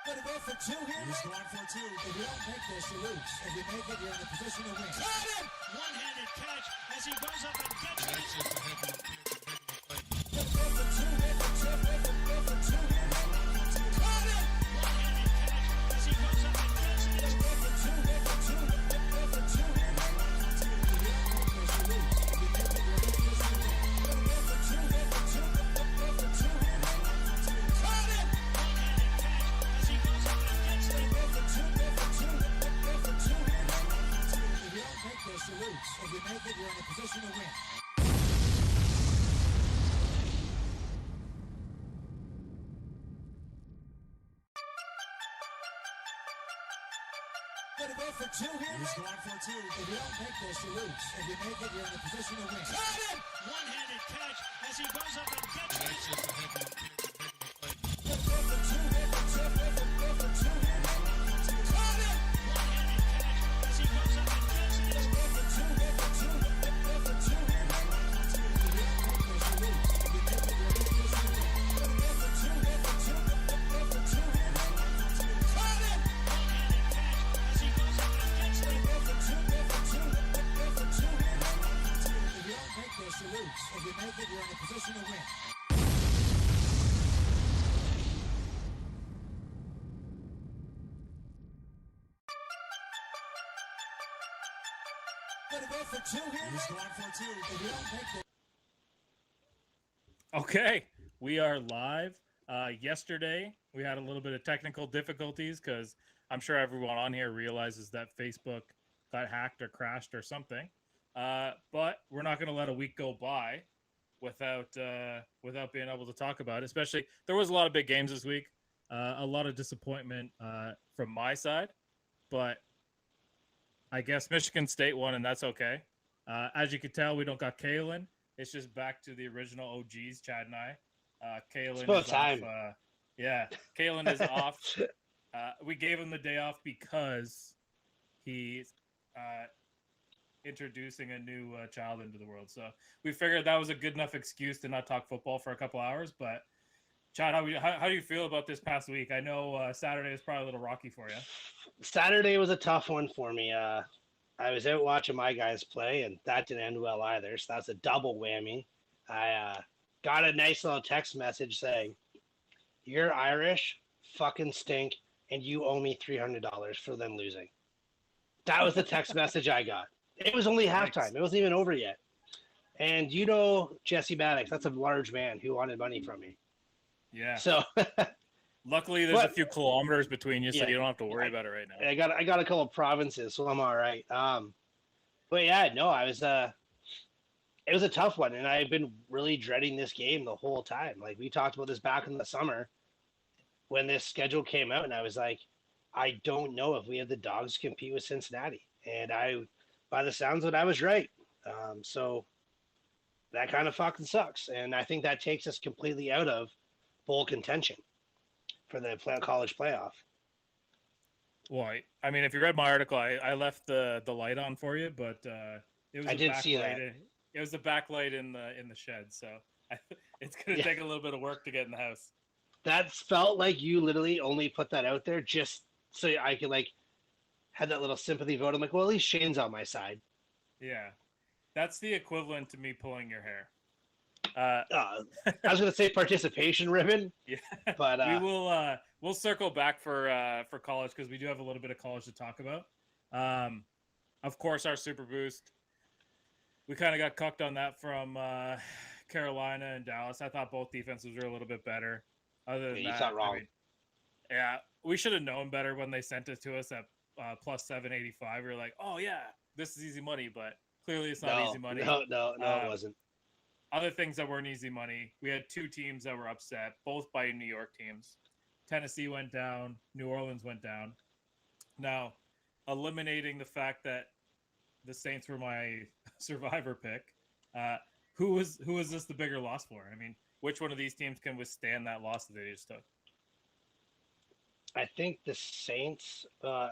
Gonna go for two here. He's going for two. If you don't make this, you lose. If you make it, you're in a position to win. Caught him! One-handed catch as he goes up and gets it. That's just a heavy play. Gonna go for two here. Go for two here. Caught him! One-handed catch as he goes up and gets it. Gonna go for two here. Go for two here. If you don't make this, you lose. If you make it, you're in a position to win. Gonna go for two here. Go for two here. Caught him! One-handed catch as he goes up and gets it. Go for two here. If you don't make this, you lose. If you make it, you're in a position to win. Gonna go for two here. He's going for two. If you don't make this, you lose. If you make it, you're in a position to win. Caught him! One-handed catch as he goes up and gets it. That's just a heavy play. Gonna go for two here. Go for two here. Caught him! One-handed catch as he goes up and gets it. Gonna go for two here. Go for two here. If you don't make this, you lose. If you make it, you're in a position to win. Gonna go for two here. Go for two here. Caught him! One-handed catch as he goes up and gets it. Go for two here. If you don't make this, you lose. If you make it, you're in a position to win. Gonna go for two here. He's going for two. If you don't make this. Okay, we are live. Yesterday, we had a little bit of technical difficulties because I'm sure everyone on here realizes that Facebook got hacked or crashed or something. But we're not going to let a week go by without being able to talk about it. Especially, there was a lot of big games this week. A lot of disappointment from my side. But I guess Michigan State won, and that's okay. As you can tell, we don't got Kalen. It's just back to the original OGs, Chad and I. Kalen is time. off. Kalen is off. We gave him the day off because he's introducing a new child into the world. So we figured that was a good enough excuse to not talk football for a couple hours. But Chad, how do you feel about this past week? I know Saturday was probably a little rocky for you. Saturday was a tough one for me. I was out watching my guys play, and that didn't end well either. So that's a double whammy. I got a nice little text message saying, "You're Irish, fucking stink, and you owe me $300 for them losing." That was the text message I got. It was only halftime. It wasn't even over yet. And you know Jesse Maddox, that's a large man who wanted money from me. Yeah. So luckily there's a few kilometers between you, so yeah, you don't have to worry about it right now. I got a couple of provinces, so I'm all right. But yeah, no, it was a tough one, and I've been really dreading this game the whole time. Like, we talked about this back in the summer when this schedule came out, and I was like, I don't know if we have the dogs to compete with Cincinnati. And by the sounds of it, I was right. So that kind of fucking sucks. And I think that takes us completely out of bowl contention for the college playoff. Well, I mean, if you read my article, I left the light on for you, but it was I did see that. It was the backlight in the shed, so it's going to take a little bit of work to get in the house. That felt like you literally only put that out there just so I could had that little sympathy vote. I'm like, well, at least Shane's on my side. Yeah, that's the equivalent to me pulling your hair. I was going to say participation ribbon. Yeah, but we'll circle back for college because we do have a little bit of college to talk about. Of course, our Super Boost. We kind of got cucked on that from Carolina and Dallas. I thought both defenses were a little bit better. Other than you that, thought wrong. We should have known better when they sent it to us at plus 785. We were like, oh yeah, this is easy money, but clearly it's not easy money. No, it wasn't. Other things that weren't easy money. We had two teams that were upset, both by New York teams. Tennessee went down. New Orleans went down. Now, eliminating the fact that the Saints were my survivor pick, who was this the bigger loss for? I mean, which one of these teams can withstand that loss that they just took? I think the Saints. I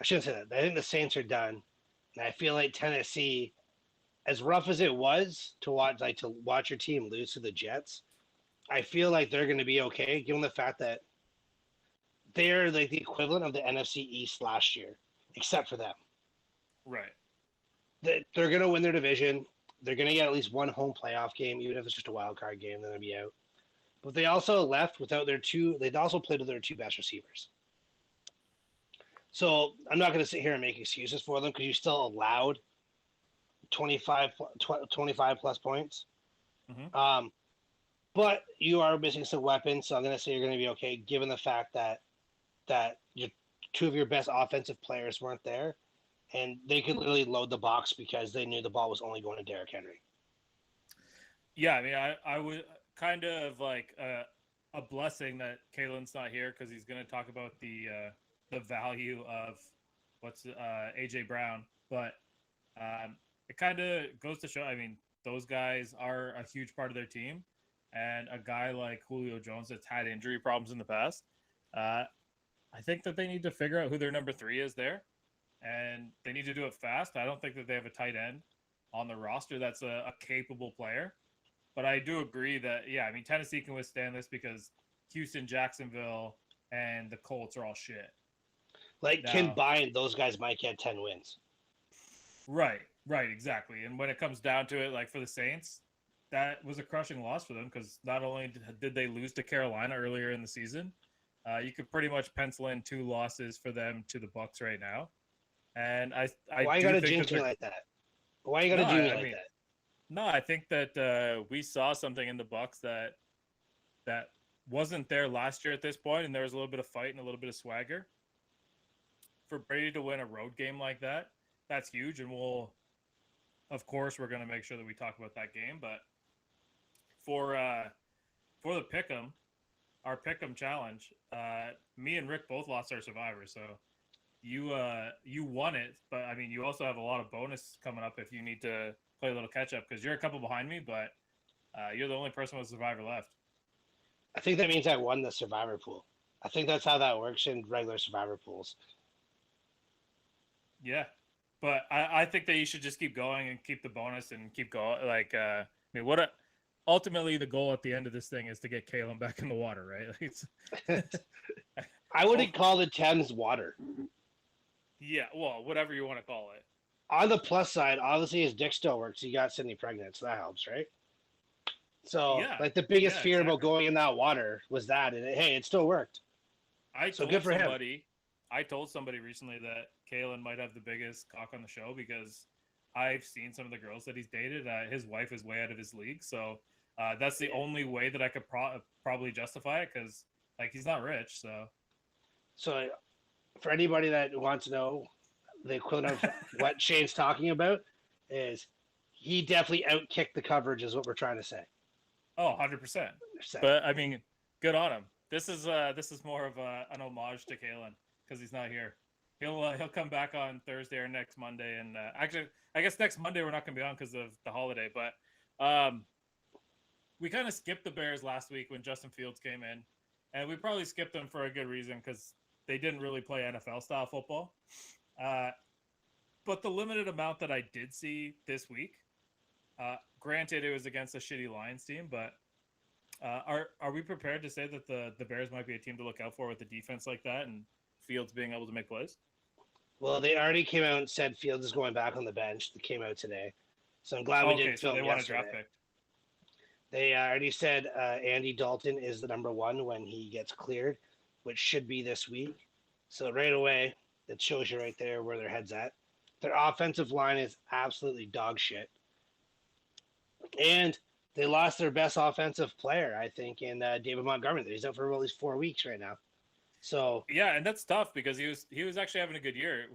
shouldn't say that. I think the Saints are done, and I feel like Tennessee, as rough as it was to watch your team lose to the Jets, I feel like they're going to be okay, given the fact that they're like the equivalent of the NFC East last year, except for them. Right. They're going to win their division. They're going to get at least one home playoff game, even if it's just a wild card game. They're going to be out. But they also left without their two. They also played with their two best receivers. So I'm not going to sit here and make excuses for them because you still allowed 25 plus points. Mm-hmm. But you are missing some weapons, so I'm going to say you're going to be okay, given the fact that two of your best offensive players weren't there, and they could literally load the box because they knew the ball was only going to Derrick Henry. Yeah, I mean, I would kind of like a blessing that Kalen's not here because he's going to talk about the value of what's AJ Brown, but it kind of goes to show. I mean, those guys are a huge part of their team, and a guy like Julio Jones that's had injury problems in the past. I think that they need to figure out who their number 3 is there, and they need to do it fast. I don't think that they have a tight end on the roster that's a capable player. But I do agree that, yeah, I mean, Tennessee can withstand this because Houston, Jacksonville, and the Colts are all shit. Like, combined, those guys might get 10 wins. Right, exactly. And when it comes down to it, like for the Saints, that was a crushing loss for them because not only did they lose to Carolina earlier in the season, you could pretty much pencil in 2 losses for them to the Bucs right now. And I why you gotta jinx me like that? Why you gotta do me like that? No, I think that we saw something in the Bucs that wasn't there last year at this point, and there was a little bit of fight and a little bit of swagger. For Brady to win a road game like that, that's huge, and of course, we're going to make sure that we talk about that game. But for the pick'em, our pick'em challenge, me and Rick both lost our survivor, so you won it. But I mean, you also have a lot of bonus coming up if you need to play a little catch up because you're a couple behind me, but you're the only person with a survivor left. I think that means I won the survivor pool. I think that's how that works in regular survivor pools. Yeah, but I think that you should just keep going and keep the bonus and keep going. Like, I mean, ultimately the goal at the end of this thing is to get Kalen back in the water, right? I wouldn't call the Thames water. Yeah, well, whatever you want to call it. On the plus side, obviously his dick still works. He got Sydney pregnant, so that helps, right? So, yeah, like, the biggest fear about going in that water was that, and hey, it still worked. Good for him. I told somebody recently that Kalen might have the biggest cock on the show because I've seen some of the girls that he's dated. His wife is way out of his league, so that's the only way that I could probably justify it because, like, he's not rich. So, for anybody that wants to know the equivalent of what Shane's talking about, is he definitely outkicked the coverage, is what we're trying to say. Oh, 100%. But I mean, good on him. This is more of an homage to Kalen because he's not here. He'll come back on Thursday or next Monday, and actually, I guess next Monday we're not going to be on because of the holiday. But we kind of skipped the Bears last week when Justin Fields came in, and we probably skipped them for a good reason because they didn't really play NFL style football. But the limited amount that I did see this week, granted it was against a shitty Lions team, but are we prepared to say that the Bears might be a team to look out for with a defense like that and Fields being able to make plays? Well, they already came out and said Fields is going back on the bench. They came out today. So I'm glad we didn't film they want a draft pick. They already said Andy Dalton is the number 1 when he gets cleared, which should be this week. So right away, it shows you right there where their head's at. Their offensive line is absolutely dog shit. And they lost their best offensive player, I think, in David Montgomery. He's out for at least 4 weeks right now. So yeah, and that's tough because he was actually having a good year.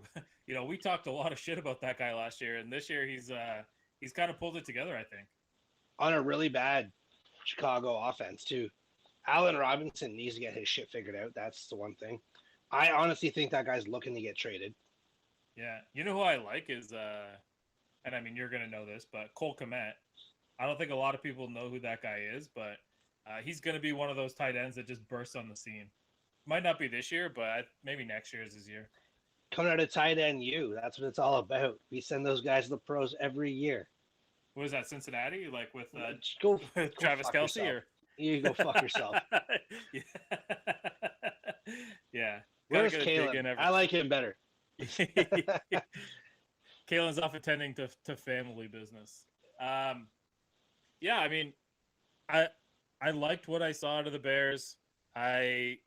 You know, we talked a lot of shit about that guy last year, and this year he's kind of pulled it together, I think. On a really bad Chicago offense too. Allen Robinson needs to get his shit figured out. That's the one thing. I honestly think that guy's looking to get traded. Yeah, you know who I like is, and I mean you're gonna know this, but Cole Kmet. I don't think a lot of people know who that guy is, but he's gonna be one of those tight ends that just bursts on the scene. Might not be this year, but maybe next year is his year. Coming out of tight end that's what it's all about. We send those guys to the pros every year. What is that, Cincinnati? Like with go Travis Kelce? Or you go fuck yourself. Yeah. Yeah. Where's Gotta dig Kalen? in I like him better. Kalen's off attending to family business. Yeah, I mean, I I liked what I saw out of the Bears. I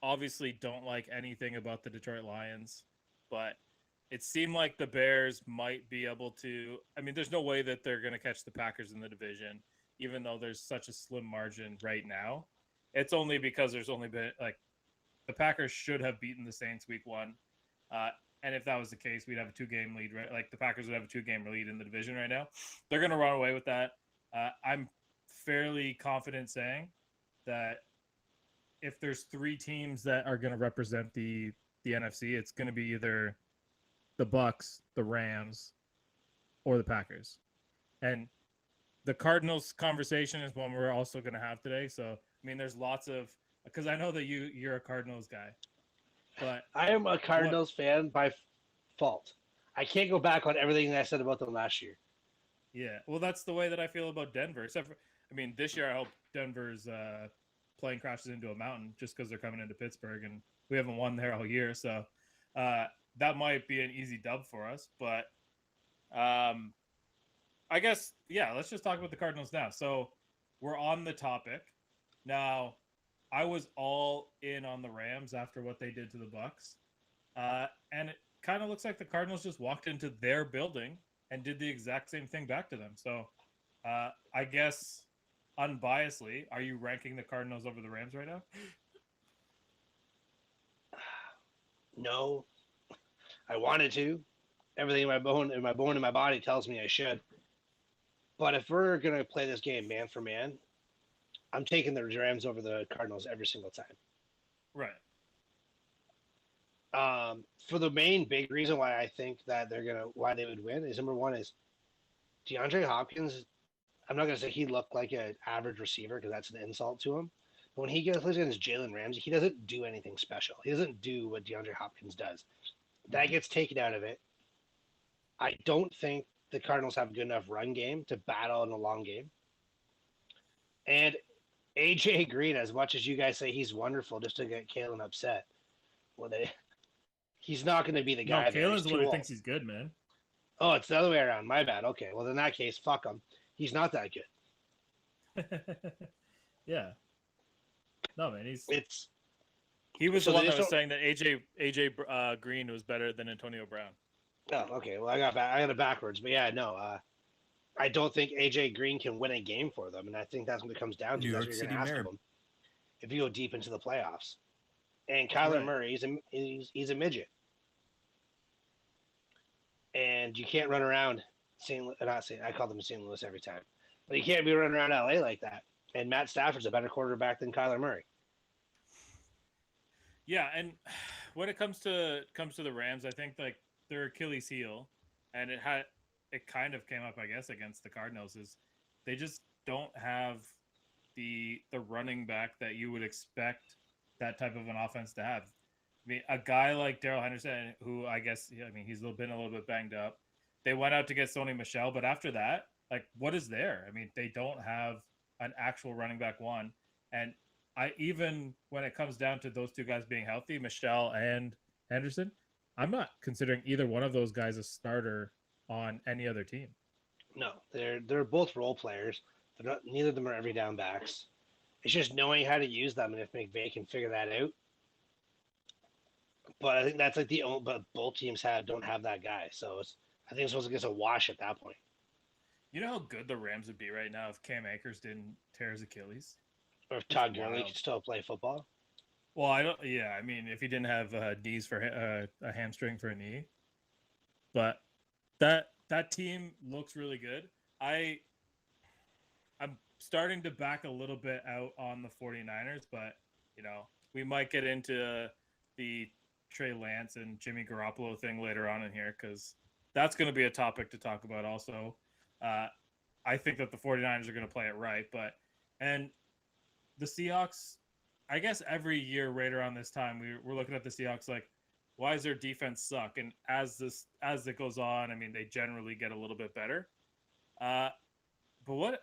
obviously don't like anything about the Detroit Lions, but it seemed like the Bears might be able to. I mean, there's no way that they're going to catch the Packers in the division, even though there's such a slim margin right now. It's only because there's only been like the Packers should have beaten the Saints week 1. And if that was the case, we'd have a 2-game lead, right? Like the Packers would have a 2-game lead in the division right now. They're going to run away with that. I'm fairly confident saying that if there's 3 teams that are going to represent the NFC, it's going to be either the Bucks, the Rams, or the Packers. And the Cardinals conversation is one we're also going to have today. So, I mean, there's lots of, because I know that you're a Cardinals guy, but I am a Cardinals fan by fault. I can't go back on everything that I said about them last year. yeah, well, that's the way that I feel about Denver. Except for, I mean, this year I hope Denver's plane crashes into a mountain just because they're coming into Pittsburgh and we haven't won there all year. So that might be an easy dub for us. But I guess, yeah, let's just talk about the Cardinals now. So we're on the topic. Now, I was all in on the Rams after what they did to the Bucks. And it kind of looks like the Cardinals just walked into their building and did the exact same thing back to them. So I guess unbiasedly, are you ranking the Cardinals over the Rams right now? No, I wanted to. Everything in my bone in my body tells me I should. But if we're gonna play this game man for man, I'm taking the Rams over the Cardinals every single time. Right. For the main big reason why I think that why they would win is number one is Deandre Hopkins. I'm not gonna say he looked like an average receiver because that's an insult to him. But when he plays against Jalen Ramsey, he doesn't do anything special. He doesn't do what DeAndre Hopkins does. That gets taken out of it. I don't think the Cardinals have a good enough run game to battle in a long game. And AJ Green, as much as you guys say he's wonderful just to get Kalen upset, well, he's not going to be the No, guy. Kalen's He's the one too who thinks old. he's good, man. Oh, it's the other way around. My bad. Okay. Well, in that case, fuck him. He's not that good. Yeah. No, man, It's he was so the they one that just was saying that AJ Green was better than Antonio Brown. oh, okay. Well, I got it backwards, but yeah, no. I don't think AJ Green can win a game for them, and I think that's what it comes down to. New That's York what you're City going to ask Mayor. of them if you go deep into the playoffs. And Kyler Right. Murray, he's a midget, and you can't run around I call them St. Louis every time, but you can't be running around LA like that. And Matt Stafford's a better quarterback than Kyler Murray. Yeah, and when it comes to the Rams, I think like their Achilles heel, and it kind of came up, I guess, against the Cardinals, is they just don't have the running back that you would expect that type of an offense to have. I mean, a guy like Darrell Henderson, who I guess, I mean, he's been a little bit banged up. They went out to get Sony Michel, but after that, like, what is there? I mean, they don't have an actual running back one, and even when it comes down to those two guys being healthy, Michelle and Henderson, I'm not considering either one of those guys a starter on any other team. No, they're both role players. They're not. Neither of them are every down backs. It's just knowing how to use them, and if McVay can figure that out. But I think that's like but both teams don't have that guy, so I think it's a wash at that point. You know how good the Rams would be right now if Cam Akers didn't tear his Achilles? Or if Todd Gurley wild. can still play football. Well, I don't. Yeah, I mean, if he didn't have knees for a hamstring for a knee, but that team looks really good. I'm starting to back a little bit out on the 49ers, but we might get into the Trey Lance and Jimmy Garoppolo thing later on in here because that's going to be a topic to talk about also. I think that the 49ers are going to play it right, and the Seahawks, I guess every year right around this time, we're looking at the Seahawks like, why does their defense suck? And as it goes on, I mean, they generally get a little bit better. But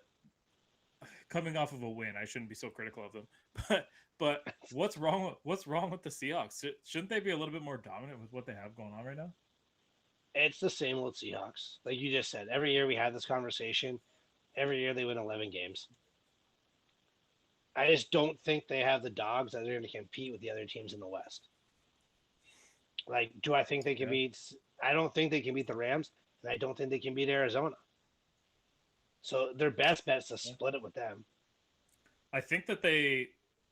coming off of a win. I shouldn't be so critical of them. But what's wrong with the Seahawks? Shouldn't they be a little bit more dominant with what they have going on right now? It's the same old Seahawks. Like you just said, every year we have this conversation. Every year they win 11 games. I just don't think they have the dogs that are going to compete with the other teams in the West. Like, do I think they can beat? I don't think they can beat the Rams, and I don't think they can beat Arizona. So their best bet is to split it with them. I think that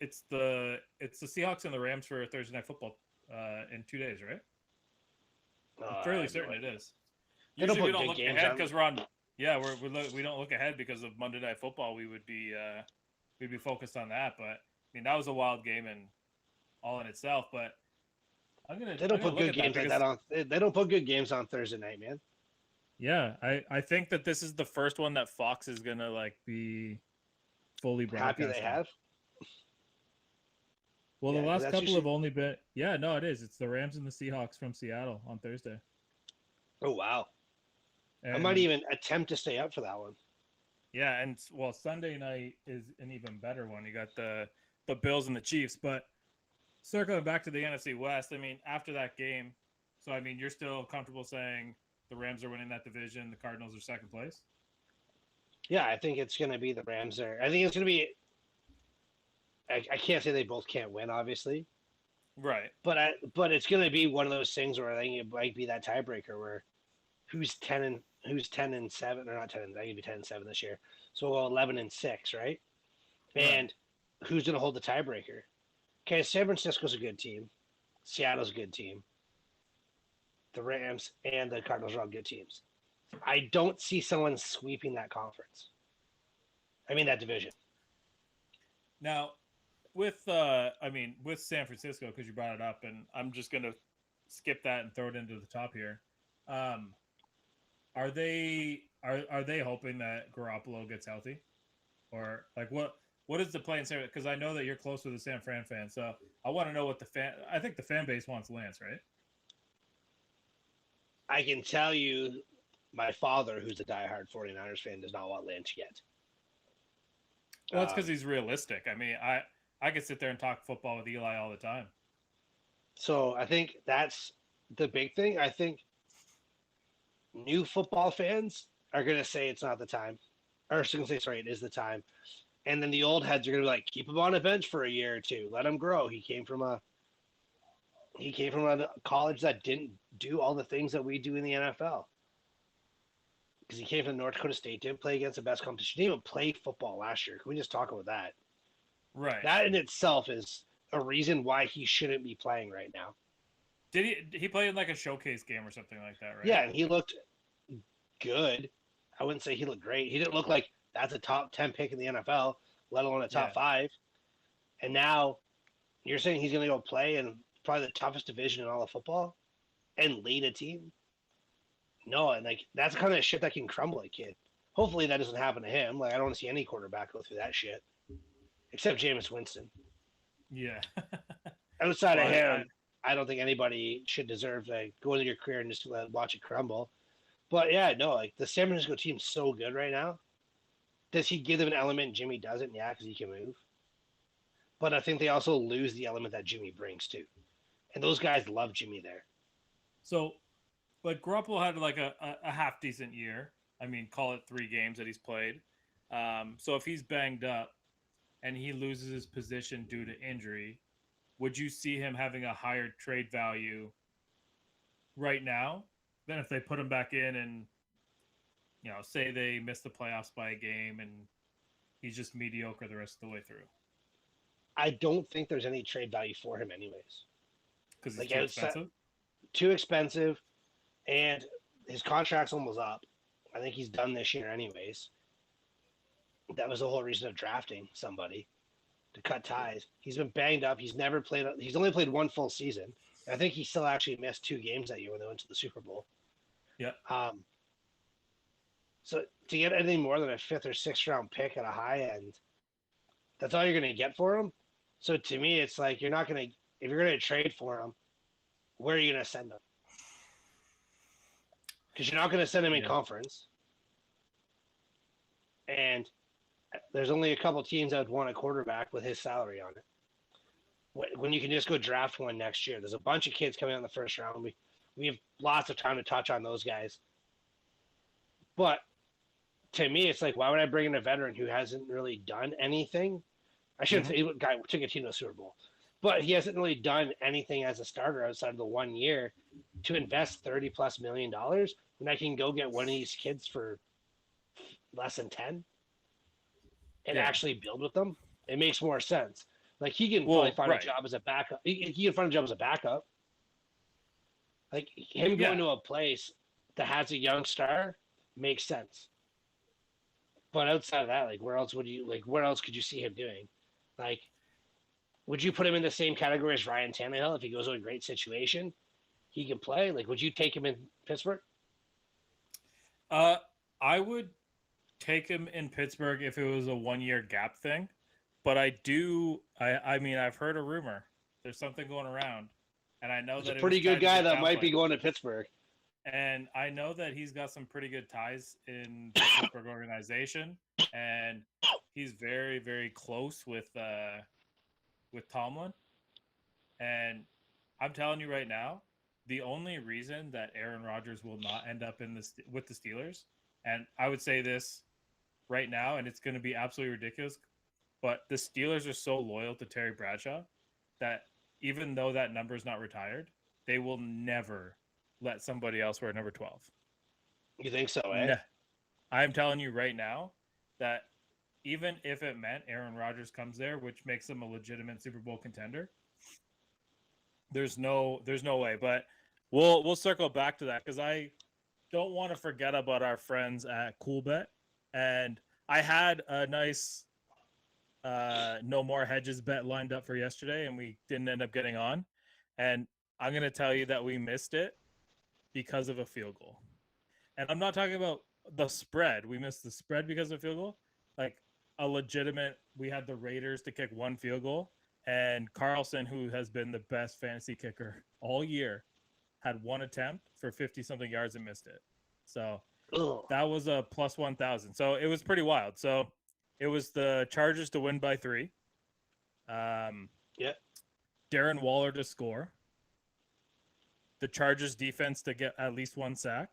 it's the Seahawks and the Rams for Thursday Night Football in 2 days, right? I'm fairly certain it is. Usually we don't look ahead because we're on. Yeah, we don't look ahead because of Monday Night Football. We'd be focused on that. But I mean, that was a wild game and all in itself. But They don't put good games like that on. They don't put good games on Thursday night, man. Yeah, I think that this is the first one that Fox is gonna like be fully broadcast. Happy they have. Well, the last couple have only been. Yeah, no, it is. It's the Rams and the Seahawks from Seattle on Thursday. Oh wow! And, I might even attempt to stay up for that one. Yeah, and well, Sunday night is an even better one. You got the Bills and the Chiefs, but circling back to the NFC West, I mean, after that game, so I mean, you're still comfortable saying the Rams are winning that division, the Cardinals are second place? Yeah, I think it's going to be the Rams there. I think it's going to be. I can't say they both can't win, obviously. Right. But it's going to be one of those things where I think it might be that tiebreaker where who's 10 and 7 or not 10. I think it'd be 10 and 7 this year. So 11 and 6, right? And who's going to hold the tiebreaker? Okay, San Francisco's a good team. Seattle's a good team. The Rams and the Cardinals are all good teams. I don't see someone sweeping that conference. I mean that division. Now, with San Francisco, because you brought it up, and I'm just gonna skip that and throw it into the top here. Are they hoping that Garoppolo gets healthy, or like what is the plan? Because I know that you're close with the San Fran fans, so I want to know what I think the fan base wants Lance, right? I can tell you, my father, who's a diehard 49ers fan, does not want Lance yet. Well, it's because he's realistic. I mean, I could sit there and talk football with Eli all the time. So I think that's the big thing. I think new football fans are going to say it's not the time. Or going to say, sorry, it is the time. And then the old heads are going to be like, keep him on a bench for a year or two. Let him grow. He came from a college that didn't do all the things that we do in the NFL. Because he came from North Dakota State, didn't play against the best competition. Didn't even play football last year. Can we just talk about that? Right. That in itself is a reason why he shouldn't be playing right now. Did he play in like a showcase game or something like that, right? Yeah, and he looked good. I wouldn't say he looked great. He didn't look like that's a top 10 pick in the NFL, let alone a top 5. And now you're saying he's going to go play in probably the toughest division in all of football and lead a team? No, and like that's kind of shit that can crumble a kid. Hopefully that doesn't happen to him. Like I don't want to see any quarterback go through that shit, except Jameis Winston. Yeah. Outside of him, I don't think anybody should deserve to go into your career and just watch it crumble. But yeah, no, like the San Francisco team's so good right now. Does he give them an element Jimmy doesn't? Yeah, because he can move. But I think they also lose the element that Jimmy brings too. And those guys love Jimmy there. So, like Garoppolo had like a half decent year. I mean, call it 3 games that he's played. So if he's banged up and he loses his position due to injury, would you see him having a higher trade value right now than if they put him back in and, you know, say they miss the playoffs by a game and he's just mediocre the rest of the way through? I don't think there's any trade value for him anyways. Because he's too expensive? Too expensive, and his contract's almost up. I think he's done this year anyways. That was the whole reason of drafting somebody, to cut ties. He's been banged up. He's never played. He's only played 1 full season. I think he still actually missed 2 games that year when they went to the Super Bowl. Yeah. So to get anything more than a 5th or 6th round pick at a high end, that's all you're going to get for him. So to me, it's like you're not going to. If you're going to trade for him, where are you going to send him? Because you're not going to send him in conference. And there's only a couple teams that would want a quarterback with his salary on it. When you can just go draft one next year. There's a bunch of kids coming out in the first round. We have lots of time to touch on those guys. But to me, it's like, why would I bring in a veteran who hasn't really done anything? I shouldn't say the guy took a team to the Super Bowl, but he hasn't really done anything as a starter outside of the 1 year to invest $30+ million when I can go get one of these kids for less than 10 and actually build with them. It makes more sense. Like he can probably find a job as a backup. He can find a job as a backup. Like him going to a place that has a young star makes sense. But outside of that, like where else could you see him doing? Like, would you put him in the same category as Ryan Tannehill if he goes to a great situation? He can play. Like, would you take him in Pittsburgh? I would take him in Pittsburgh if it was a 1 year gap thing. But I mean, I've heard a rumor. There's something going around. And I know He's that a pretty good guy that might be going to Pittsburgh. And I know that he's got some pretty good ties in the Pittsburgh organization. And he's very, very close with Tomlin. And I'm telling you right now, the only reason that Aaron Rodgers will not end up with the Steelers, and I would say this right now, and it's going to be absolutely ridiculous, but the Steelers are so loyal to Terry Bradshaw that even though that number is not retired, they will never let somebody else wear number 12. You think so, eh? I'm telling you right now that even if it meant Aaron Rodgers comes there, which makes him a legitimate Super Bowl contender, there's no way. But we'll circle back to that because I don't want to forget about our friends at CoolBet. And I had a nice no more hedges bet lined up for yesterday, and we didn't end up getting on. And I'm going to tell you that we missed it because of a field goal. And I'm not talking about the spread. We missed the spread because of a field goal. Like a legitimate, we had the Raiders to kick one field goal, and Carlson, who has been the best fantasy kicker all year, had one attempt for 50-something yards and missed it. So that was a plus 1,000. So it was pretty wild. So it was the Chargers to win by 3. Darren Waller to score. The Chargers defense to get at least 1 sack,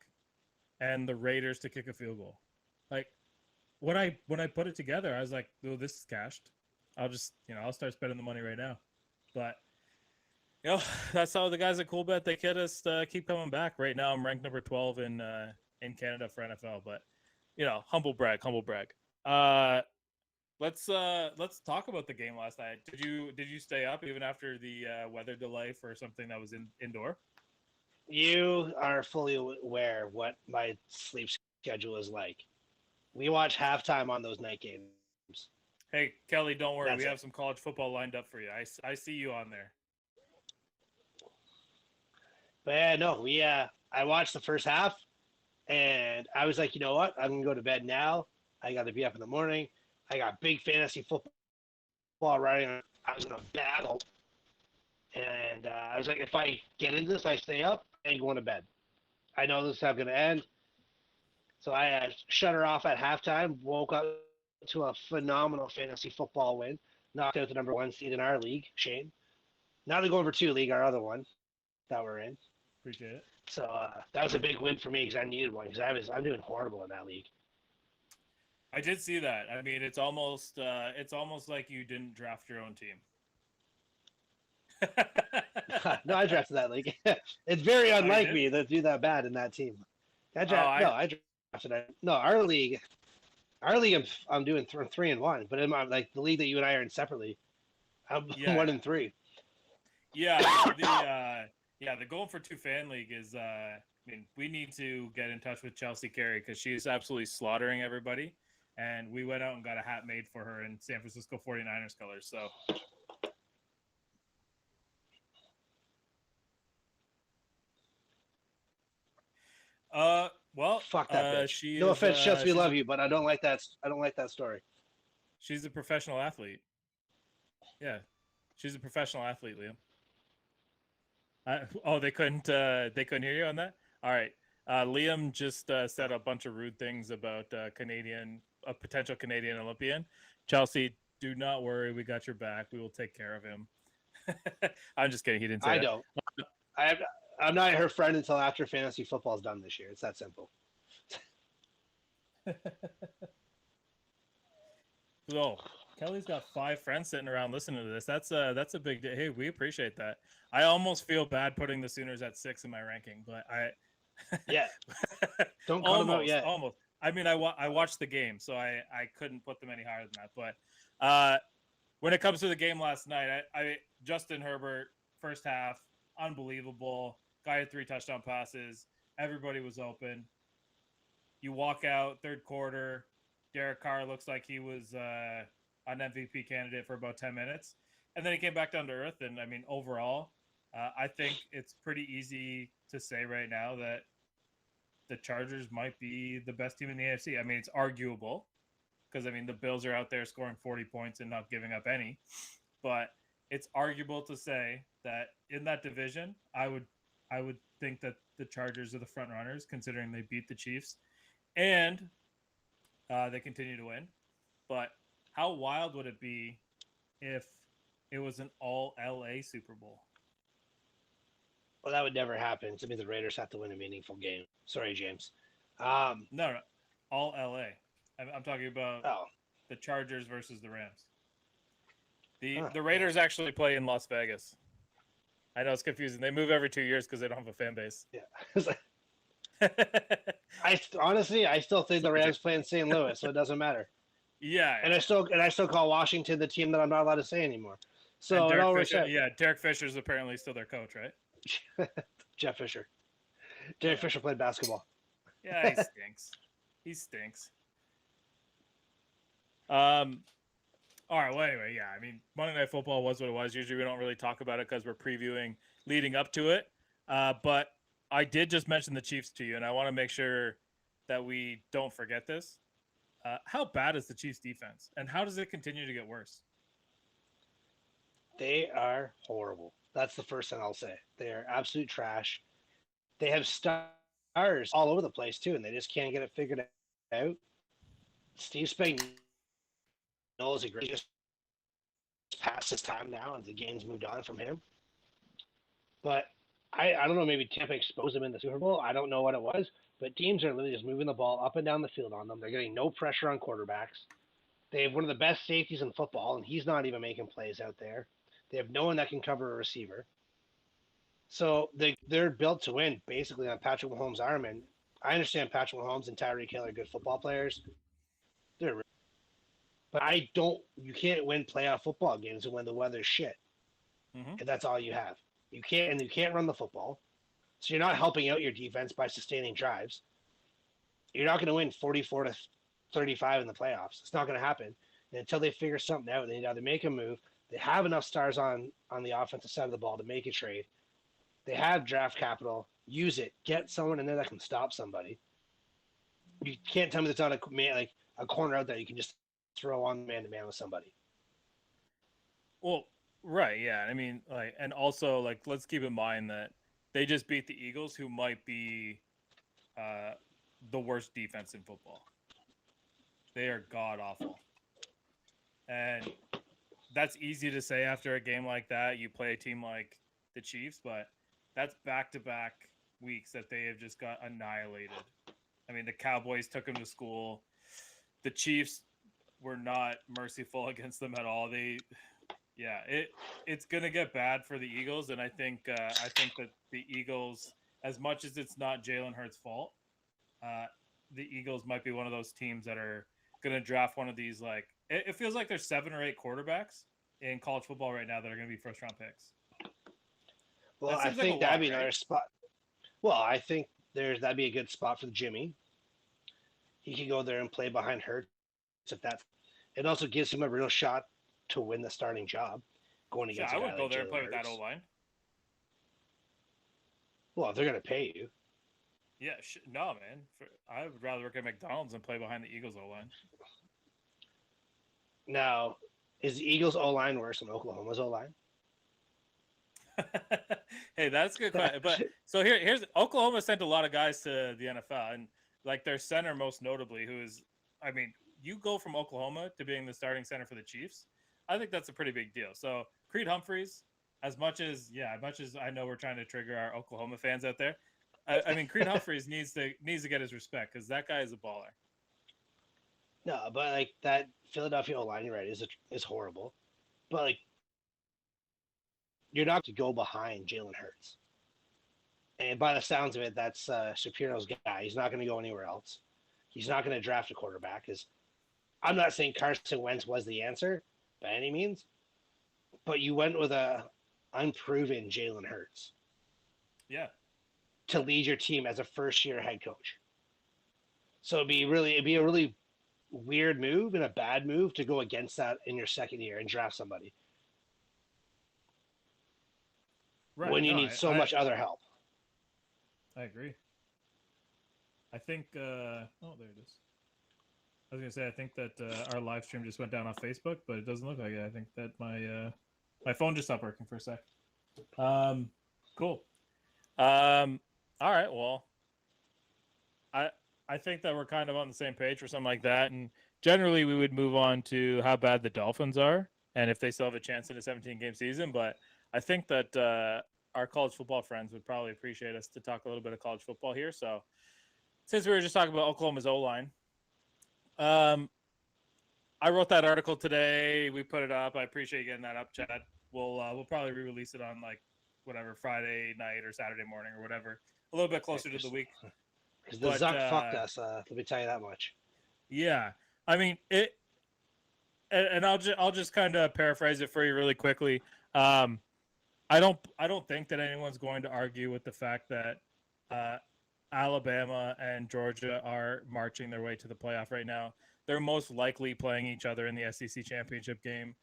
and the Raiders to kick a field goal. Like when I put it together, I was like, "Oh, this is cashed. I'll just, I'll start spending the money right now." But that's how the guys at CoolBet, they get us keep coming back. Right now, I'm ranked number 12 in Canada for NFL. But humble brag. Let's talk about the game last night. Did you stay up even after the weather delay for something that was indoor? You are fully aware what my sleep schedule is like. We watch halftime on those night games. Hey, Kelly, don't worry. We have some college football lined up for you. I see you on there. But yeah, no, I watched the first half, and I was like, you know what? I'm going to go to bed now. I got to be up in the morning. I got big fantasy football riding. I was in a battle. And I was like, if I get into this, I stay up and going to bed. I know this is how it's going to end. So I shut her off at halftime, woke up to a phenomenal fantasy football win, knocked out the number 1 seed in our league, Shane. Now they're going for 2 league, our other one that we're in. Appreciate it. So that was a big win for me because I needed one because I'm doing horrible in that league. I did see that. I mean, it's almost like you didn't draft your own team. No, I drafted that league. It's very unlike me to do that bad in that team. I drafted it. No, our league, I'm doing 3-1, but in my, like the league that you and I are in separately, I'm 1-3. Yeah, the Going for 2 fan league is. I mean, we need to get in touch with Chelsea Carey because she's absolutely slaughtering everybody, and we went out and got a hat made for her in San Francisco 49ers colors. So. Well, fuck that bitch. No offense, Chelsea, we love you, but I don't like that story. She's a professional athlete. Yeah, she's a professional athlete, Liam. They couldn't hear you on that. All right. Liam just said a bunch of rude things about a potential Canadian Olympian. Chelsea, do not worry. We got your back. We will take care of him. I'm just kidding. He didn't say I that. don't. I'm not her friend until after fantasy football is done this year. It's that simple. So Kelly's got 5 friends sitting around listening to this. That's a big day. Hey, we appreciate that. I almost feel bad putting the Sooners at 6 in my ranking, but Yeah. Don't cut them out almost, yet. almost. I mean, I watched the game, so I couldn't put them any higher than that. But when it comes to the game last night, I Justin Herbert first half unbelievable. Guy had 3 touchdown passes. Everybody was open. You walk out third quarter. Derek Carr looks like he was an MVP candidate for about 10 minutes. And then he came back down to earth. And I mean, overall, I think it's pretty easy to say right now that the Chargers might be the best team in the AFC. I mean, it's arguable because, I mean, the Bills are out there scoring 40 points and not giving up any. But it's arguable to say that in that division, I would think that the Chargers are the front runners, considering they beat the Chiefs and they continue to win. But how wild would it be if it was an all LA Super Bowl? Well, that would never happen. To me, the Raiders have to win a meaningful game. Sorry, James. No, all LA. I'm talking about the Chargers versus the Rams. The Raiders actually play in Las Vegas. I know it's confusing. They move every 2 years because they don't have a fan base. Yeah. I still think the Rams play in St. Louis, so it doesn't matter. Yeah. And I still call Washington the team that I'm not allowed to say anymore. So it all works out. Yeah, Derek Fisher's apparently still their coach, right? Jeff Fisher. Derek Fisher played basketball. Yeah, he stinks. He stinks. All right. Well, anyway, yeah. I mean, Monday Night Football was what it was. Usually, we don't really talk about it because we're previewing leading up to it. But I did just mention the Chiefs to you, and I want to make sure that we don't forget this. How bad is the Chiefs' defense, and how does it continue to get worse? They are horrible. That's the first thing I'll say. They are absolute trash. They have stars all over the place too, and they just can't get it figured out. Steve Spagnuolo is a great. Just past his time now, and the game's moved on from him. But I don't know. Maybe Tampa exposed him in the Super Bowl. I don't know what it was, but teams are literally just moving the ball up and down the field on them. They're getting no pressure on quarterbacks. They have one of the best safeties in football, and he's not even making plays out there. They have no one that can cover a receiver. So they're built to win basically on Patrick Mahomes' arm. And I understand Patrick Mahomes and Tyreek Hill are good football players. But you can't win playoff football games when the weather's shit. Mm-hmm. And that's all you have. You can't run the football. So you're not helping out your defense by sustaining drives. You're not going to win 44-35 in the playoffs. It's not going to happen. And until they figure something out, they need to either make a move. They have enough stars on the offensive side of the ball to make a trade. They have draft capital. Use it. Get someone in there that can stop somebody. You can't tell me there's not a corner out there you can just throw on man-to-man with somebody. Well, right, yeah. I mean, and also, let's keep in mind that they just beat the Eagles, who might be the worst defense in football. They are god-awful. And that's easy to say after a game like that. You play a team like the Chiefs, but that's back-to-back weeks that they have just got annihilated. I mean, the Cowboys took them to school. The Chiefs were not merciful against them at all. It's gonna get bad for the Eagles, and I think that the Eagles, as much as it's not Jalen Hurts' fault, the Eagles might be one of those teams that are gonna draft one of these. It feels like there's 7 or 8 quarterbacks in college football right now that are gonna be first-round picks. Well, I think that'd be another spot. Well, I think that'd be a good spot for Jimmy. He could go there and play behind Hurts. It also gives him a real shot to win the starting job going against. Yeah, I would go there and play with that O-line. Well, if they're going to pay you. Yeah, no, man. I would rather work at McDonald's than play behind the Eagles O-line. Now, is the Eagles O-line worse than Oklahoma's O-line? Hey, that's a good question. But so here's Oklahoma sent a lot of guys to the NFL, and like their center most notably, who is, I mean, you go from Oklahoma to being the starting center for the Chiefs. I think that's a pretty big deal. So Creed Humphreys, as much as I know we're trying to trigger our Oklahoma fans out there, I mean Creed Humphreys needs to get his respect because that guy is a baller. No, but like that Philadelphia line, you're right, is horrible. But like you're not to go behind Jalen Hurts. And by the sounds of it, that's Shapiro's guy. He's not going to go anywhere else. He's not going to draft a quarterback. Because I'm not saying Carson Wentz was the answer by any means, but you went with a unproven Jalen Hurts. Yeah. To lead your team as a first-year head coach. So it'd be a really weird move and a bad move to go against that in your second year and draft somebody. Right. When you need so much other help. I agree. I think oh, there it is. I was gonna say I think that our live stream just went down off Facebook, but it doesn't look like it. I think that my phone just stopped working for a sec. Cool. All right. Well, I think that we're kind of on the same page for something like that, and generally we would move on to how bad the Dolphins are and if they still have a chance in a 17-game season. But I think that our college football friends would probably appreciate us to talk a little bit of college football here. So since we were just talking about Oklahoma's O-line, I wrote that article today. We put it up. I appreciate you getting that up, Chad. We'll probably re-release it on like whatever Friday night or Saturday morning or whatever, a little bit closer to the week. Because the Zuck fucked us. Let me tell you that much. Yeah, I mean it, and I'll just kind of paraphrase it for you really quickly. I don't think that anyone's going to argue with the fact that Alabama and Georgia are marching their way to the playoff right now. They're most likely playing each other in the SEC championship game.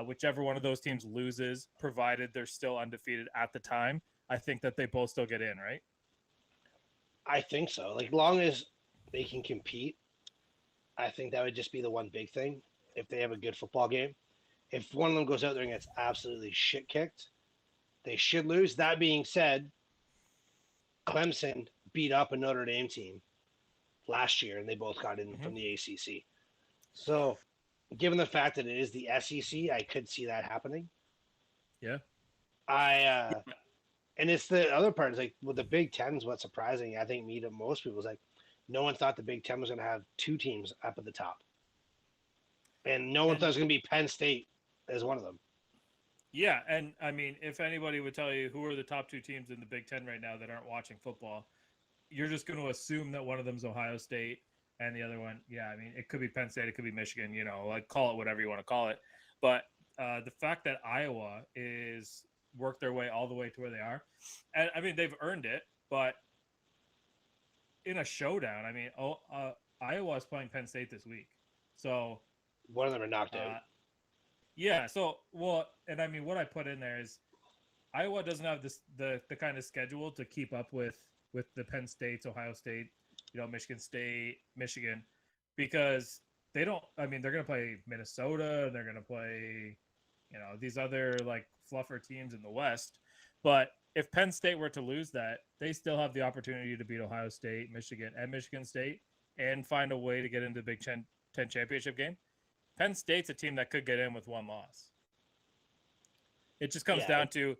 Whichever one of those teams loses, provided they're still undefeated at the time, I think that they both still get in, right? I think so. Like, long as they can compete, I think that would just be the one big thing. If they have a good football game, if one of them goes out there and gets absolutely shit kicked, they should lose. That being said, Clemson beat up a Notre Dame team last year, and they both got in from the ACC. So, given the fact that it is the SEC, I could see that happening. Yeah. And it's the other part is like with the Big Ten is what's surprising. I think me to most people is like no one thought the Big Ten was going to have two teams up at the top, and no one thought it was going to be Penn State as one of them. Yeah, and I mean, if anybody would tell you who are the top two teams in the Big Ten right now that aren't watching football, you're just going to assume that one of them's Ohio State and the other one, yeah, I mean, it could be Penn State, it could be Michigan, you know, like call it whatever you want to call it. But the fact that Iowa is worked their way all the way to where they are, and I mean, they've earned it, but in a showdown, I mean, Iowa is playing Penn State this week, so one of them are knocked out. Yeah, so well, and I mean, what I put in there is Iowa doesn't have the kind of schedule to keep up with the Penn States, Ohio State, you know, Michigan State, Michigan, because they don't. I mean, they're going to play Minnesota, they're going to play, you know, these other like fluffer teams in the West. But if Penn State were to lose that, they still have the opportunity to beat Ohio State, Michigan, and Michigan State, and find a way to get into the Big Ten championship game. Penn State's a team that could get in with one loss. It just comes down to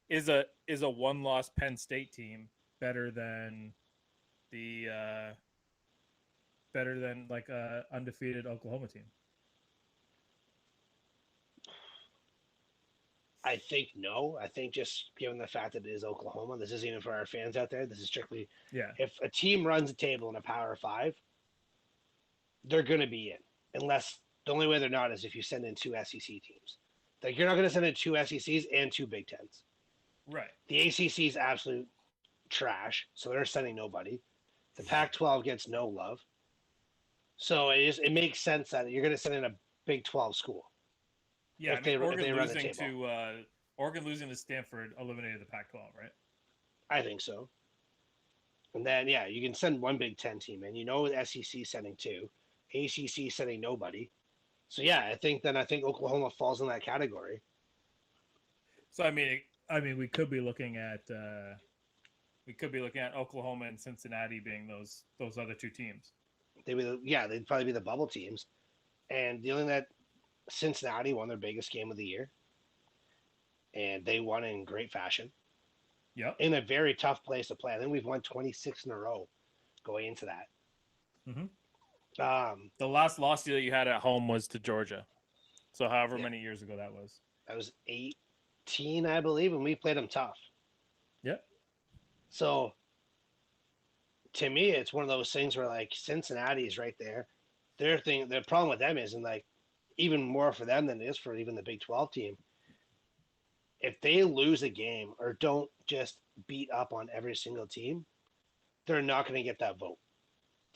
is a one-loss Penn State team better than like a undefeated Oklahoma team? I think no. I think just given the fact that it is Oklahoma, this isn't even for our fans out there. This is strictly if a team runs a table in a Power 5, they're going to be in. Unless the only way they're not is if you send in two SEC teams. Like you're not going to send in two SECs and two Big Tens. Right. The ACC is absolute trash, so they're sending nobody. The Pac-12 gets no love. So it makes sense that you're going to send in a Big 12 school. Yeah, if Oregon losing to Stanford eliminated the Pac-12, right? I think so. And then, yeah, you can send one Big Ten team in. You know the SEC sending two. ACC sending nobody. So, yeah, I think Oklahoma falls in that category. So, I mean, I mean, we could be looking at Oklahoma and Cincinnati being those other two teams. They'd probably be the bubble teams. And dealing that Cincinnati won their biggest game of the year, and they won in great fashion Yep. in a very tough place to play. I think we've won 26 in a row going into that. Mhm. Um, The last loss that you had at home was to Georgia. So however Yeah. many years ago that was. I was 18, I believe, and we played them tough. Yep. So to me, it's one of those things where like Cincinnati is right there. The problem with them is, and like even more for them than it is for even the Big 12 team, if they lose a game or don't just beat up on every single team, they're not going to get that vote.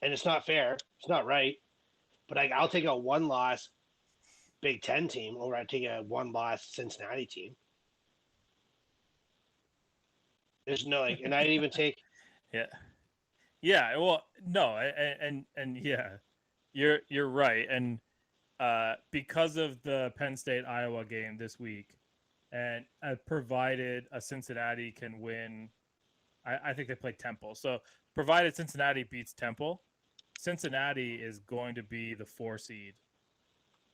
And it's not fair. It's not right. But I'll take a one-loss Big 10 team over I take a one-loss Cincinnati team. There's no like, and I'd even take Yeah. Yeah. Well, no, and yeah, you're right. And because of the Penn State Iowa game this week, and provided a Cincinnati can win, I think they play Temple. So provided Cincinnati beats Temple, Cincinnati is going to be the 4 seed,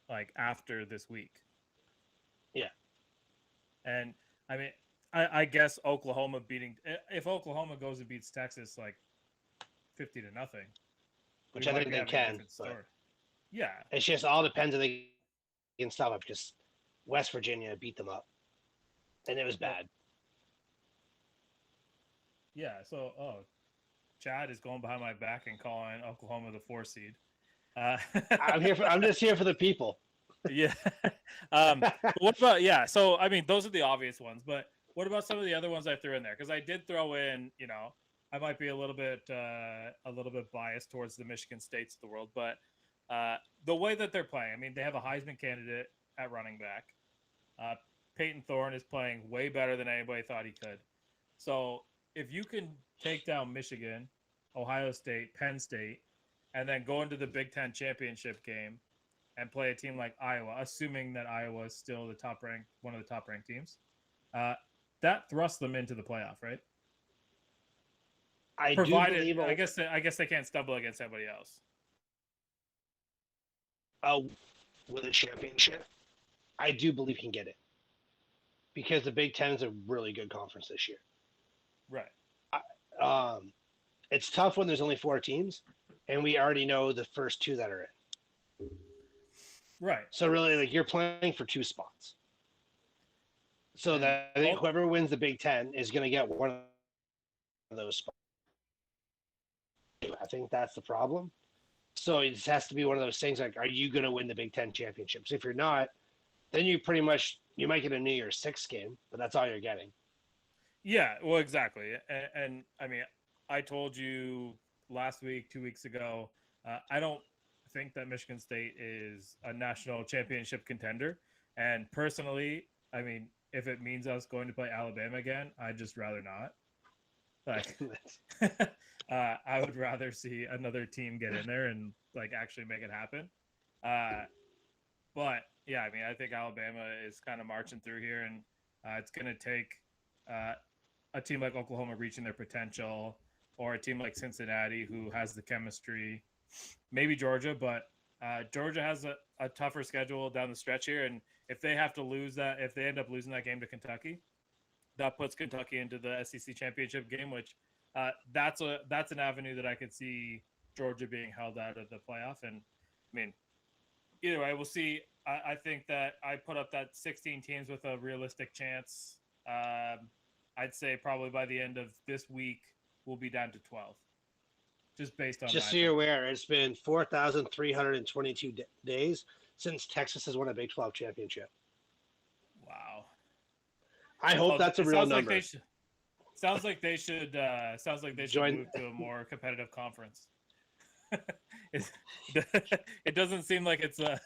like after this week. Yeah. And I mean, I guess Oklahoma beating, if Oklahoma goes and beats Texas like 50-0, Which I think they can, but- Yeah. It's just all depends if they can stop up because West Virginia beat them up, and it was bad. Yeah. So, Chad is going behind my back and calling Oklahoma the 4 seed. I'm just here for the people. Yeah. What about, yeah. So, I mean, those are the obvious ones, but what about some of the other ones I threw in there? Because I did throw in, I might be a little bit biased towards the Michigan States of the world, but the way that they're playing, I mean, they have a Heisman candidate at running back. Peyton Thorne is playing way better than anybody thought he could. So if you can take down Michigan, Ohio State, Penn State, and then go into the Big Ten championship game and play a team like Iowa, assuming that Iowa is still one of the top ranked teams, that thrusts them into the playoff, right? I guess they can't stumble against anybody else. With a championship, I do believe he can get it because the Big Ten is a really good conference this year. Right. It's tough when there's only 4 teams, and we already know the first 2 that are in. Right. So really, like you're playing for 2 spots. So that I think whoever wins the Big Ten is going to get one of those spots. I think that's the problem. So it just has to be one of those things like, are you going to win the Big Ten championships? If you're not, then you might get a New Year's Six game, but that's all you're getting. Yeah, well, exactly. And I mean, I told you last week, 2 weeks ago, I don't think that Michigan State is a national championship contender. And personally, I mean, if it means us going to play Alabama again, I'd just rather not. Like, I would rather see another team get in there and like actually make it happen. But yeah, I mean, I think Alabama is kind of marching through here, and it's going to take a team like Oklahoma reaching their potential, or a team like Cincinnati who has the chemistry, maybe Georgia, but Georgia has a tougher schedule down the stretch here, and if they have to lose that, if they end up losing that game to Kentucky, that puts Kentucky into the SEC championship game, which that's an avenue that I could see Georgia being held out of the playoff. And I mean, either way, we'll see. I think that I put up that 16 teams with a realistic chance. I'd say probably by the end of this week, we'll be down to 12. Just based on Just so you're aware, it's been 4,322 days since Texas has won a Big 12 championship. Wow. I hope that's a real number. Sounds like they should Join- move to a more competitive conference. It doesn't seem like it's a.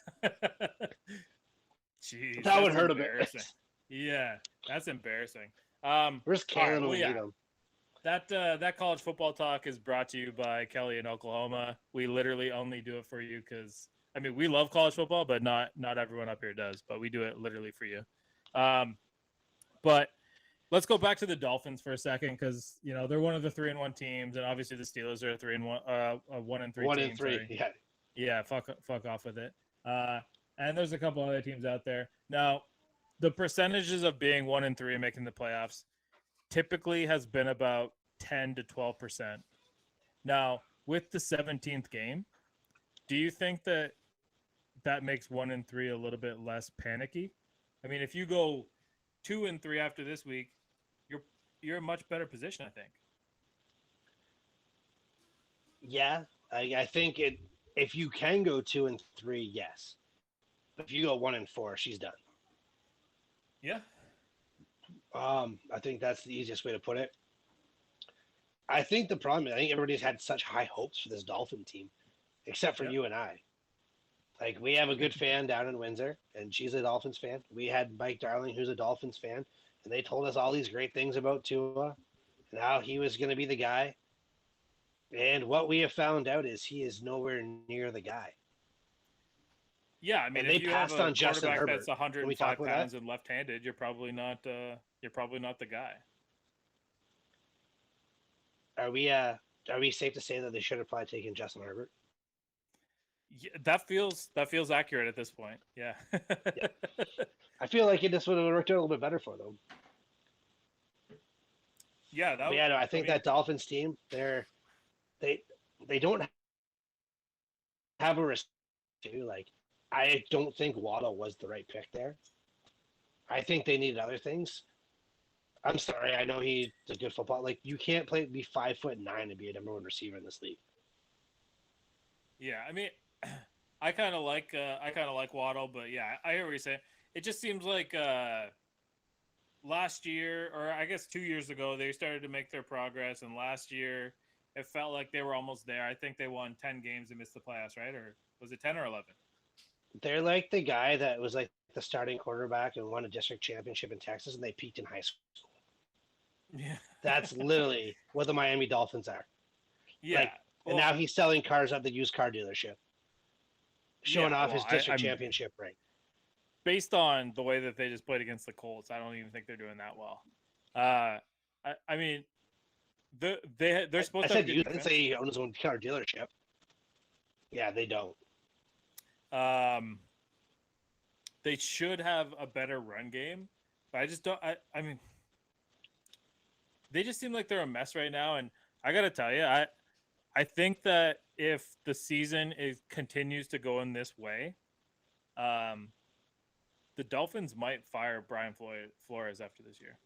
Jeez, That would hurt a bit. Yeah, that's embarrassing. Where's Canada? Well, yeah. That college football talk is brought to you by Kelly in Oklahoma. We literally only do it for you because I mean we love college football, but not everyone up here does. But we do it literally for you. But let's go back to the Dolphins for a second because they're one of the 3-1 teams, and obviously the Steelers are a 3-1, a 1-3 1 team. and 3. Sorry. Yeah. Yeah, fuck off with it. And there's a couple other teams out there. Now, the percentages of being 1-3 and making the playoffs typically has been about 10 to 12%. Now, with the 17th game, do you think that makes 1-3 a little bit less panicky? I mean, if you go 2-3 after this week, you're in a much better position, I think. Yeah, I think if you can go 2-3, yes. But if you go 1-4, she's done. Yeah. I think that's the easiest way to put it. I think the problem is I think everybody's had such high hopes for this Dolphin team, except for you and I. Like, we have a good fan down in Windsor, and she's a Dolphins fan. We had Mike Darling, who's a Dolphins fan, and they told us all these great things about Tua and how he was going to be the guy. And what we have found out is he is nowhere near the guy. Yeah, I mean, and if you have a on Justin quarterback Herbert. that's 105 pounds and left-handed, you're probably not the guy. Are we safe to say that they should have probably taken Justin Herbert? Yeah, that feels accurate at this point. Yeah. Yeah. I feel like it just would have worked out a little bit better for them. Yeah, I think that Dolphins team, they don't have a receiver. Like, I don't think Waddle was the right pick there. I think they needed other things. I'm sorry, I know he's a good football. Like, you can't be 5'9" and be a number one receiver in this league. Yeah, I mean, I kind of like Waddle, but yeah, I hear what you're saying. It just seems like last year, or I guess 2 years ago, they started to make their progress, and last year it felt like they were almost there. I think they won 10 games and missed the playoffs, right? Or was it 10 or 11? They're like the guy that was like the starting quarterback and won a district championship in Texas, and they peaked in high school. Yeah, that's literally what the Miami Dolphins are. Yeah, and now he's selling cars at the used car dealership, showing off his district championship ring. Based on the way that they just played against the Colts, I don't even think they're doing that well. I mean, they're supposed to. I didn't say he owns his own car dealership. Yeah, they don't. They should have a better run game, but I just don't. I mean, they just seem like they're a mess right now, and I gotta tell you, I think that if the season continues to go in this way, the Dolphins might fire Brian Flores after this year.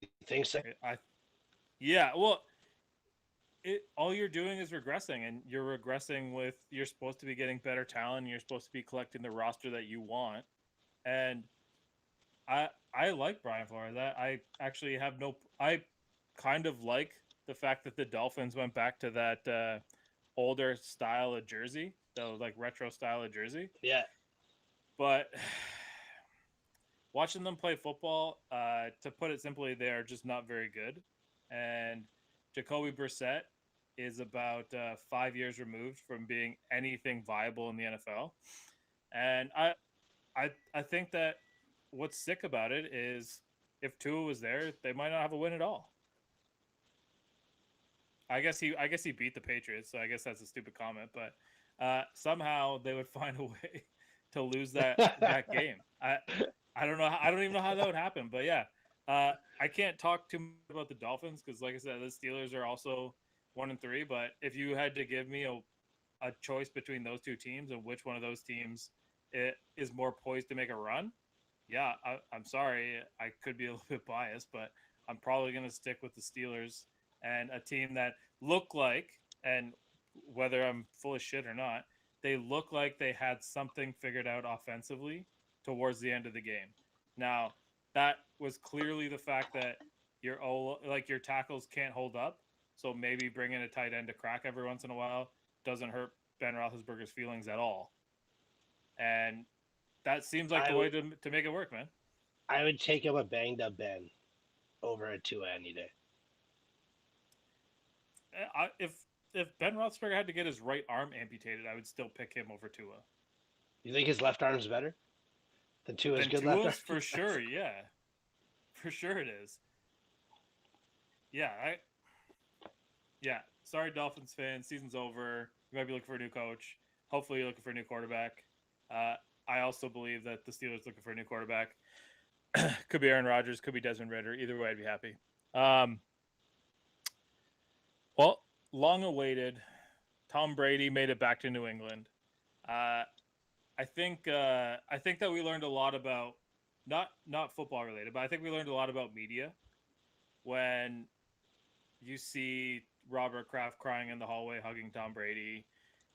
You think so? Yeah, well, all you're doing is regressing, and you're regressing with you're supposed to be getting better talent, and you're supposed to be collecting the roster that you want. And I like Brian Flores. I actually have I kind of like the fact that the Dolphins went back to that older style of jersey, the like retro style of jersey. Yeah. But watching them play football, to put it simply, they are just not very good. And Jacoby Brissett is about 5 years removed from being anything viable in the NFL. And I think that what's sick about it is if Tua was there, they might not have a win at all. I guess he beat the Patriots, so I guess that's a stupid comment, but somehow they would find a way to lose that game. I don't know. I don't even know how that would happen, but yeah. I can't talk too much about the Dolphins because, like I said, the Steelers are also 1-3. But if you had to give me a choice between those two teams and which one of those teams is more poised to make a run, yeah, I'm sorry, I could be a little bit biased, but I'm probably going to stick with the Steelers and a team that look like, and whether I'm full of shit or not, they look like they had something figured out offensively towards the end of the game. Now, that was clearly the fact that your tackles can't hold up. So maybe bringing a tight end to crack every once in a while doesn't hurt Ben Roethlisberger's feelings at all. And that seems like the way to make it work, man. I would take him a banged up Ben over a Tua any day. If Ben Roethlisberger had to get his right arm amputated, I would still pick him over Tua. You think his left arm's better? The two is Then good left Tua's arm. for sure, yeah. For sure it is. Yeah, sorry Dolphins fans, season's over. You might be looking for a new coach. Hopefully you're looking for a new quarterback. I also believe that the Steelers looking for a new quarterback. Could be Aaron Rodgers, could be Desmond Ridder. Either way, I'd be happy. Well, long awaited. Tom Brady made it back to New England. I think that we learned a lot about not football related, but I think we learned a lot about media when you see Robert Kraft crying in the hallway hugging Tom Brady,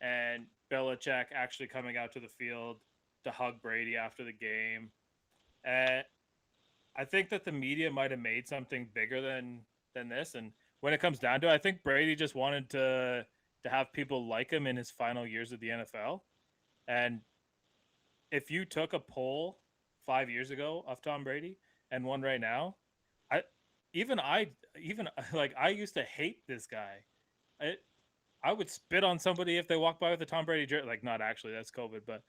and Belichick actually coming out to the field to hug Brady after the game. And I think that the media might have made something bigger than this. And when it comes down to it, I think Brady just wanted to have people like him in his final years of the NFL. And if you took a poll 5 years ago of Tom Brady and one right now, I used to hate this guy. I would spit on somebody if they walked by with a Tom Brady jersey. Like, not actually, that's COVID, but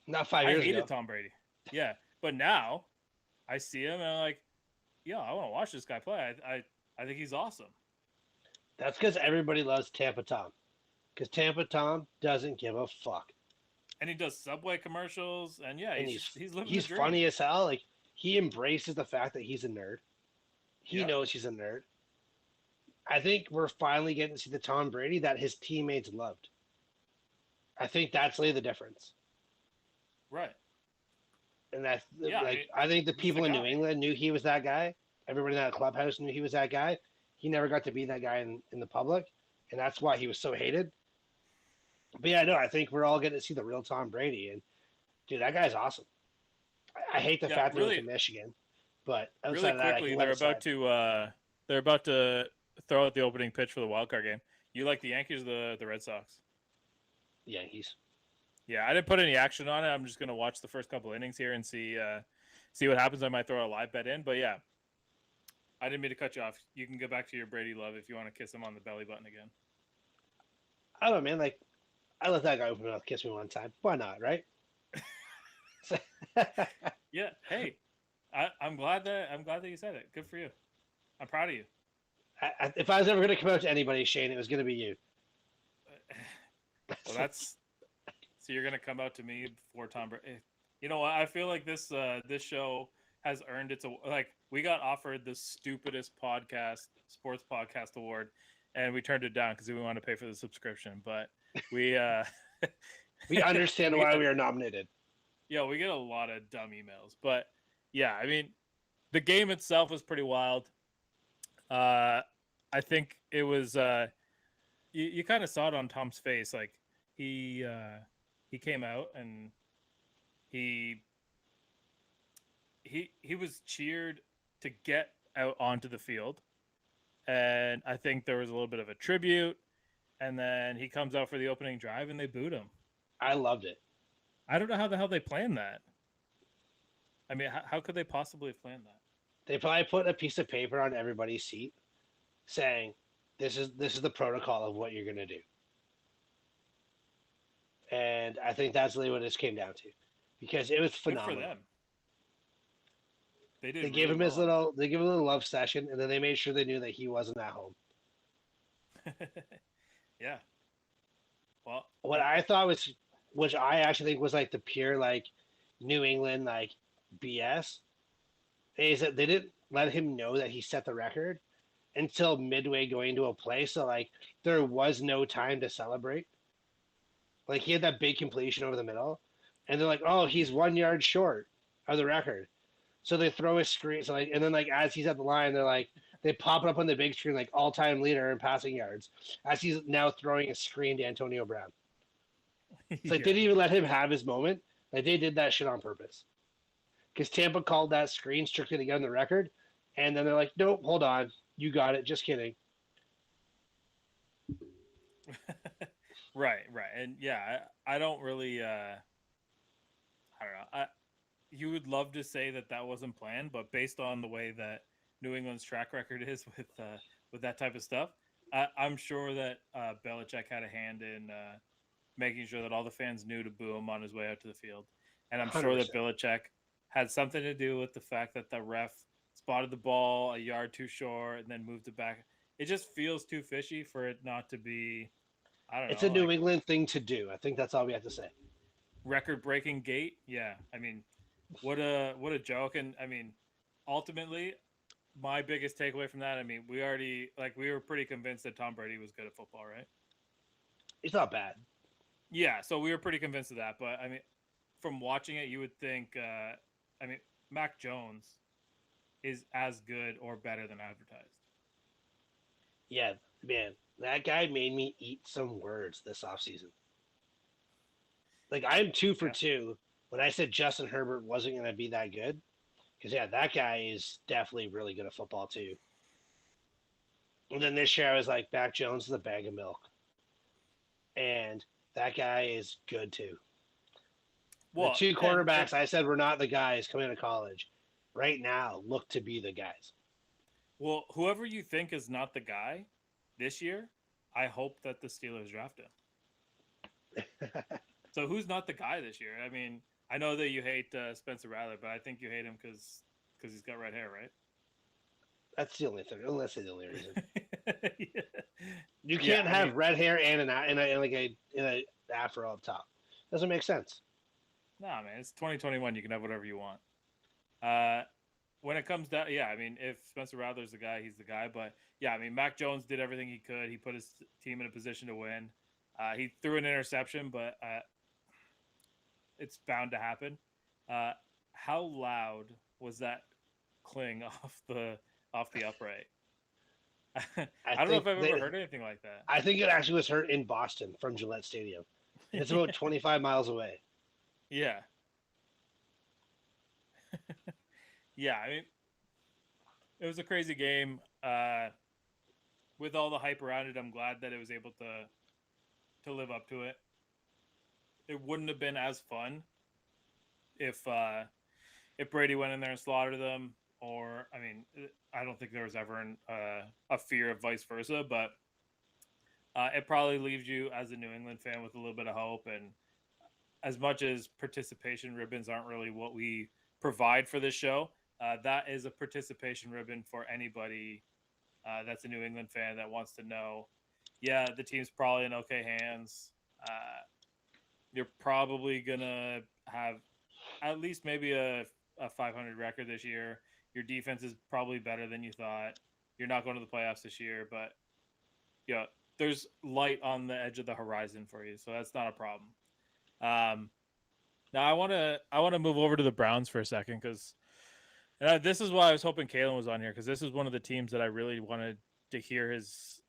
Not 5 I years hated ago. Tom Brady. Yeah, but now I see him and I'm like, yeah, I want to watch this guy play. I think he's awesome. That's because everybody loves Tampa Tom. Because Tampa Tom doesn't give a fuck. And he does Subway commercials, and yeah, And he's living he's the dream. funny as hell. Like, he embraces the fact that he's a nerd. He Yep. knows he's a nerd. I think we're finally getting to see the Tom Brady that his teammates loved. I think that's really the difference. Right. And that's Yeah, I think the he's the people in New guy. England knew he was that guy. Everybody in that clubhouse knew he was that guy. He never got to be that guy in the public, and that's why he was so hated. But yeah, no, I think we're all getting to see the real Tom Brady, and dude, that guy's awesome. I hate the Yeah, fact that he really- went to Michigan, but Really outside of that, I quickly, can they're let it about slide. to throw out the opening pitch for the wild card game. You like the Yankees or the Red Sox? Yankees. Yeah, I didn't put any action on it. I'm just gonna watch the first couple innings here and see what happens. I might throw a live bet in, but yeah, I didn't mean to cut you off. You can go back to your Brady love if you want to kiss him on the belly button again. I don't know, man. Like, I let that guy open mouth kiss me one time. Why not, right? Yeah. Hey, I'm glad that you said it. Good for you. I'm proud of you. If I was ever going to come out to anybody, Shane, it was going to be you. Well, that's so you're gonna come out to me before Tom Brady. You know what? I feel like this show has earned its like we got offered the stupidest sports podcast award, and we turned it down because we wanted to pay for the subscription. But we We understand We why get- we are nominated. yeah, we get a lot of dumb emails. But yeah, I mean, the game itself was pretty wild. I think it was. You kind of saw it on Tom's face, like he came out and he was cheered to get out onto the field, and I think there was a little bit of a tribute, and then he comes out for the opening drive and they booed him. I loved it. I don't know how the hell they planned that. I mean, how could they possibly have planned that? They probably put a piece of paper on everybody's seat saying, this is the protocol of what you're going to do. And I think that's really what this came down to, because it was Good for phenomenal. them. They did. They gave really him his well. they gave him a little love session, and then they made sure they knew that he wasn't at home. Yeah. Well, What I thought was, which I actually think was like the pure like New England like BS, is that they didn't let him know that he set the record until midway going into a play. So like there was no time to celebrate. Like he had that big completion over the middle, and they're like, "Oh, he's 1 yard short of the record." So they throw a screen. So like, and then like as he's at the line, they're like, they pop it up on the big screen like all-time leader in passing yards as he's now throwing a screen to Antonio Brown. It's like yeah. they didn't even let him have his moment. Like they did that shit on purpose. Because Tampa called that screen strictly to get on the record, and then they're like, "Nope, hold on, you got it. Just kidding." Right, and yeah, I don't really, I don't know. You would love to say that wasn't planned, but based on the way that New England's track record is with that type of stuff, I'm sure that Belichick had a hand in making sure that all the fans knew to boo him on his way out to the field. And I'm sure that 100%. Belichick had something to do with the fact that the ref spotted the ball a yard too short and then moved it back. It just feels too fishy for it not to be, I don't It's a know, New like England thing to do. I think that's all we have to say. record-breaking gate. Yeah, I mean, what a joke. And I mean, ultimately, my biggest takeaway from that, I mean, we were pretty convinced that Tom Brady was good at football, right? It's not bad. Yeah, so we were pretty convinced of that. But I mean, from watching it, you would think, I mean, Mac Jones is as good or better than advertised. Yeah, man, that guy made me eat some words this offseason. Like I'm 2 for 2 when I said Justin Herbert wasn't going to be that good. Because yeah, that guy is definitely really good at football too. And then this year I was like, Mac Jones is a bag of milk, and that guy is good too. The Well, two and quarterbacks I said were not the guys coming out of college, right now look to be the guys. well, whoever you think is not the guy this year, I hope that the Steelers draft him. So who's not the guy this year? I mean, I know that you hate Spencer Rattler, but I think you hate him because he's got red hair, right? That's the only thing. Unless that's the only reason. Yeah. You Yeah, can't I mean, have red hair and an afro up top. Doesn't make sense. nah, man, it's 2021. You can have whatever you want. Uh, when it comes down, yeah, I mean, if Spencer Rattler's the guy, he's the guy. But yeah, I mean, Mac Jones did everything he could. He put his team in a position to win. He threw an interception, but it's bound to happen. Uh, how loud was that cling off the upright? I I don't know if think I've ever they, heard anything like that. I think it actually was hurt in Boston from Gillette Stadium. It's about 25 miles away. Yeah. Yeah, I mean, it was a crazy game. With all the hype around it, I'm glad that it was able to live up to it. It wouldn't have been as fun if Brady went in there and slaughtered them, or I mean, I don't think there was ever a fear of vice versa, but it probably leaves you as a New England fan with a little bit of hope. And as much as participation ribbons aren't really what we provide for this show, that is a participation ribbon for anybody that's a New England fan that wants to know. Yeah, the team's probably in okay hands. You're probably gonna have at least maybe a 500 record this year. Your defense is probably better than you thought. You're not going to the playoffs this year, but yeah, there's light on the edge of the horizon for you, so that's not a problem. Now I want to move over to the Browns for a second because this is why I was hoping Kalen was on here, because this is one of the teams that I really wanted to hear his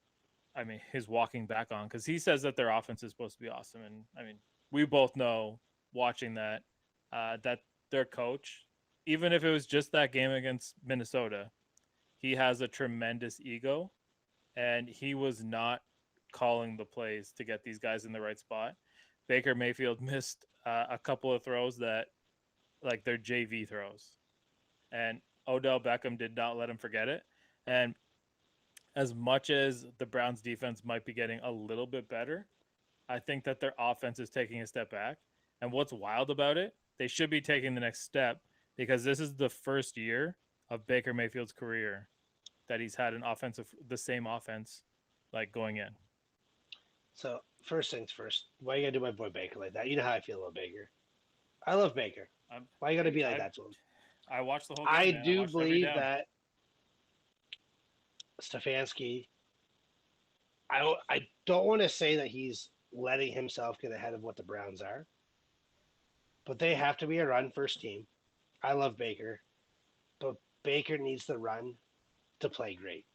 walking back on, because he says that their offense is supposed to be awesome, and I mean we both know watching that that their coach, even if it was just that game against Minnesota, he has a tremendous ego, and he was not calling the plays to get these guys in the right spot. Baker Mayfield missed a couple of throws that, like, they're JV throws, and Odell Beckham did not let him forget it. And as much as the Browns defense might be getting a little bit better, I think that their offense is taking a step back. And what's wild about it, they should be taking the next step, because this is the first year of Baker Mayfield's career that he's had the same offense, like, going in. So first things first, why you gotta do my boy Baker like that? You know how I feel about Baker. I love Baker. Why you gotta be like that to him? I watched the whole game. I Man. do watched every believe down. that Stefanski. I don't want to say that he's letting himself get ahead of what the Browns are, but they have to be a run first team. I love Baker, but Baker needs the run to play great.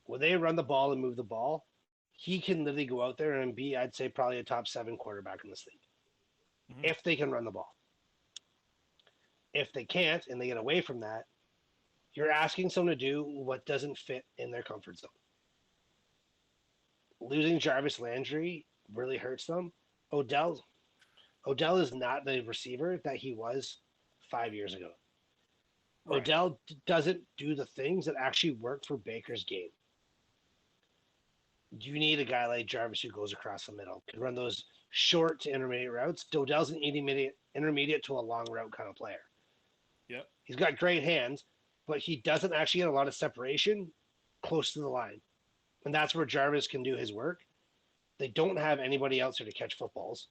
When they run the ball and move the ball, he can literally go out there and be, I'd say, probably a top 7 quarterback in this league. Mhm. If they can run the ball. If they can't and they get away from that, you're asking someone to do what doesn't fit in their comfort zone. Losing Jarvis Landry really hurts them. Odell is not the receiver that he was 5 years ago. Right. Odell doesn't do the things that actually work for Baker's game. You need a guy like Jarvis who goes across the middle, can run those short to intermediate routes. Odell's an intermediate to a long route kind of player. Yep. He's got great hands, but he doesn't actually get a lot of separation close to the line. And that's where Jarvis can do his work. They don't have anybody else here to catch footballs.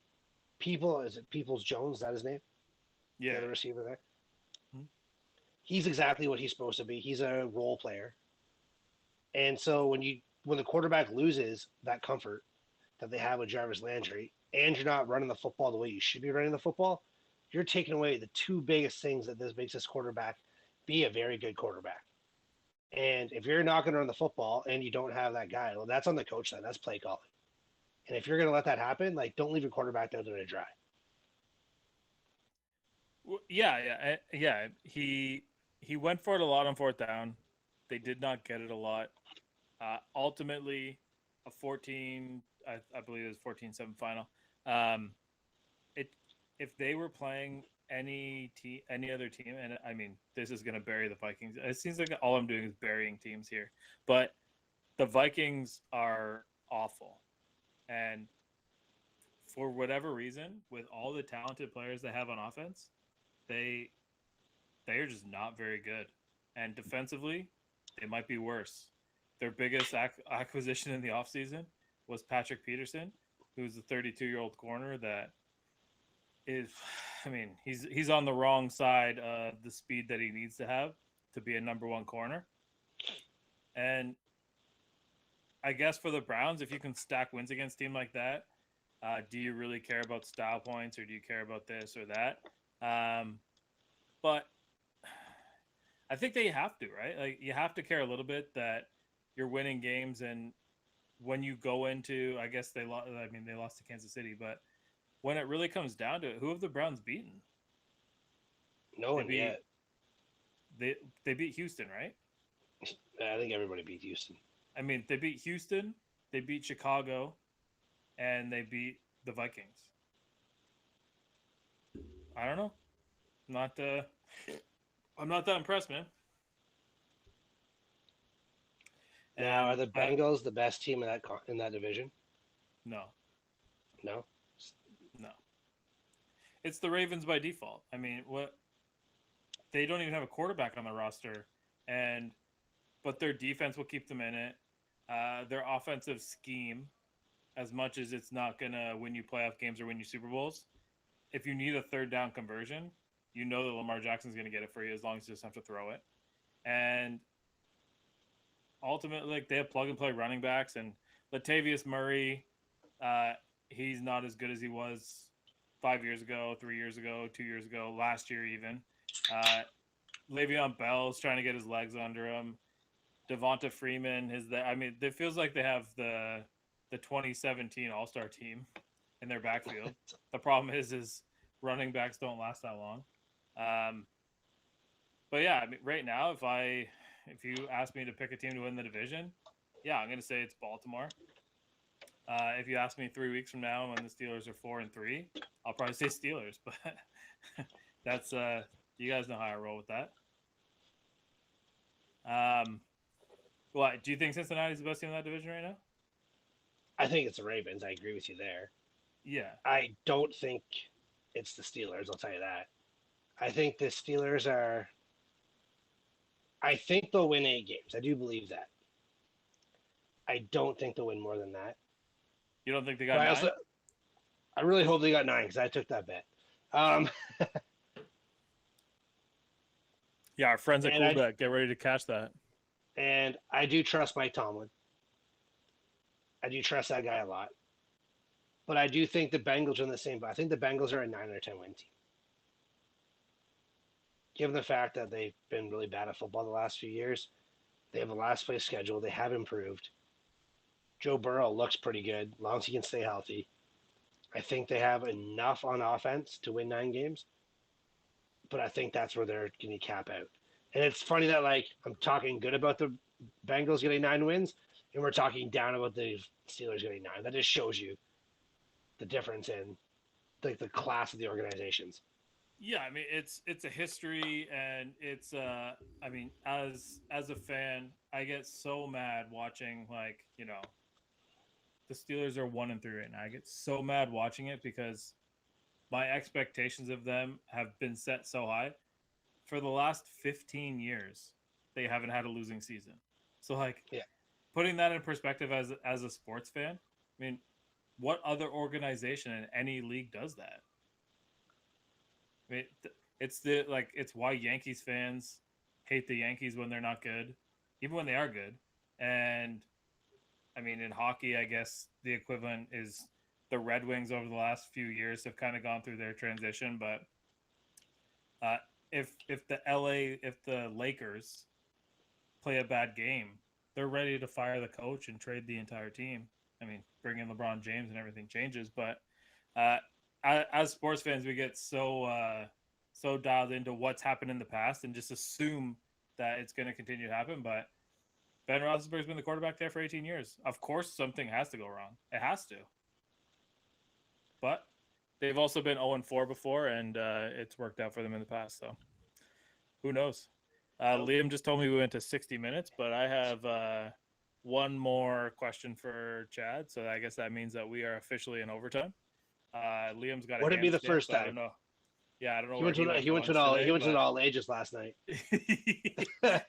Is it Peoples Jones? Is that his name? Yeah. The other receiver there. Hmm. He's exactly what he's supposed to be. He's a role player. And so when the quarterback loses that comfort that they have with Jarvis Landry, and you're not running the football the way you should be running the football, you're taking away the two biggest things that this makes this quarterback be a very good quarterback. And if you're not going to run the football and you don't have that guy, well, that's on the coach side. That's play calling. And if you're going to let that happen, like, don't leave your quarterback out there to dry. Yeah. He went for it a lot on fourth down. They did not get it a lot. Ultimately, a 14, I believe it was 14-7 final. If they were playing any other team, and I mean, this is going to bury the Vikings. It seems like all I'm doing is burying teams here, but the Vikings are awful, and for whatever reason, with all the talented players they have on offense, they are just not very good, and defensively, they might be worse. Their biggest acquisition in the offseason was Patrick Peterson, who's a 32-year-old corner that is, I mean, he's on the wrong side of the speed that he needs to have to be a number one corner. And I guess for the Browns, if you can stack wins against a team like that, do you really care about style points, or do you care about this or that? But I think that you have to, right? Like, you have to care a little bit that you're winning games, and when you go into, I guess they lost. I mean, they lost to Kansas City, but when it really comes down to it, who have the Browns beaten? No one yet. They beat Houston, right? I think everybody beat Houston. I mean, they beat Houston, they beat Chicago, and they beat the Vikings. I don't know. I'm not that impressed, man. Now, are the Bengals the best team in that division? No. No. It's the Ravens by default. I mean, they don't even have a quarterback on the roster, but their defense will keep them in it. Their offensive scheme, as much as it's not gonna win you playoff games or win you Super Bowls, if you need a third down conversion, you know that Lamar Jackson's gonna get it for you as long as you just have to throw it. And ultimately, like, they have plug and play running backs, and Latavius Murray, he's not as good as he was 5 years ago, 3 years ago, 2 years ago, last year even. Le'Veon Bell's trying to get his legs under him. Devonta Freeman it feels like they have the 2017 All-Star team in their backfield. The problem is running backs don't last that long. But yeah, I mean, right now, if you ask me to pick a team to win the division, yeah, I'm gonna say it's Baltimore. If you ask me 3 weeks from now when the Steelers are 4-3, I'll probably say Steelers. But that's you guys know how I roll with that. What do you think Cincinnati's the best team in that division right now? I think it's the Ravens. I agree with you there. Yeah. I don't think it's the Steelers. I'll tell you that. I think the Steelers are. I think they'll win 8 games. I do believe that. I don't think they'll win more than that. You don't think they got 9? I really hope they got 9 because I took that bet. Yeah, our friends at Coolbet, get ready to cash that. And I do trust Mike Tomlin. I do trust that guy a lot. But I do think the Bengals are in the same boat. I think the Bengals are a 9 or 10 win team. Given the fact that they've been really bad at football the last few years, they have a last place schedule. They have improved. Joe Burrow looks pretty good, as long as he can stay healthy. I think they have enough on offense to win 9 games. But I think that's where they're going to cap out. And it's funny that, like, I'm talking good about the Bengals getting 9 wins, and we're talking down about the Steelers getting 9. That just shows you the difference in the class of the organizations. Yeah, I mean, it's a history, and it's I mean, as a fan, I get so mad watching, like, you know, the Steelers are 1-3 right now. I get so mad watching it because my expectations of them have been set so high. For the last 15 years, they haven't had a losing season. So like, Yeah. putting that in perspective as a sports fan, I mean, what other organization in any league does that? I mean, it's why Yankees fans hate the Yankees when they're not good, even when they are good. And I mean, in hockey, I guess the equivalent is the Red Wings over the last few years have kind of gone through their transition. But if the Lakers play a bad game, they're ready to fire the coach and trade the entire team. I mean, bring in LeBron James and everything changes. But as sports fans, we get so dialed into what's happened in the past and just assume that it's going to continue to happen. But Ben Roethlisberger's been the quarterback there for 18 years. Of course, something has to go wrong. It has to. But they've also been 0-4 before, and it's worked out for them in the past. So who knows? Liam just told me we went to 60 minutes, but I have one more question for Chad. So I guess that means that we are officially in overtime. Liam's got. Would it be the first so I time? don't know. Yeah, I don't know. He went to all ages last night. I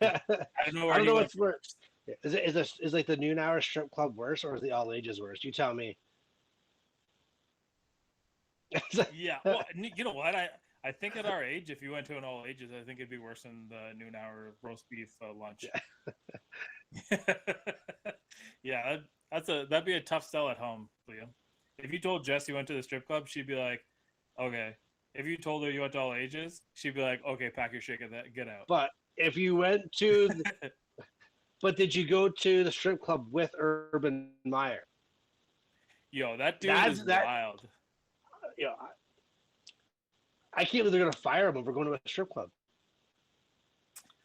don't know. I don't know what's worse. Is like the noon hour strip club worse, or is the all ages worse? You tell me. Yeah, well, you know what? I think at our age, if you went to an all ages, I think it'd be worse than the noon hour roast beef lunch. Yeah, that'd be a tough sell at home, Liam. If you told Jess you went to the strip club, she'd be like, "Okay." If you told her you went to all ages, she'd be like, "Okay, pack your shit, get out." But if you went to, but did you go to the strip club with Urban Meyer? Yo, that dude is wild. You know, I can't believe they're gonna fire him for going to a strip club.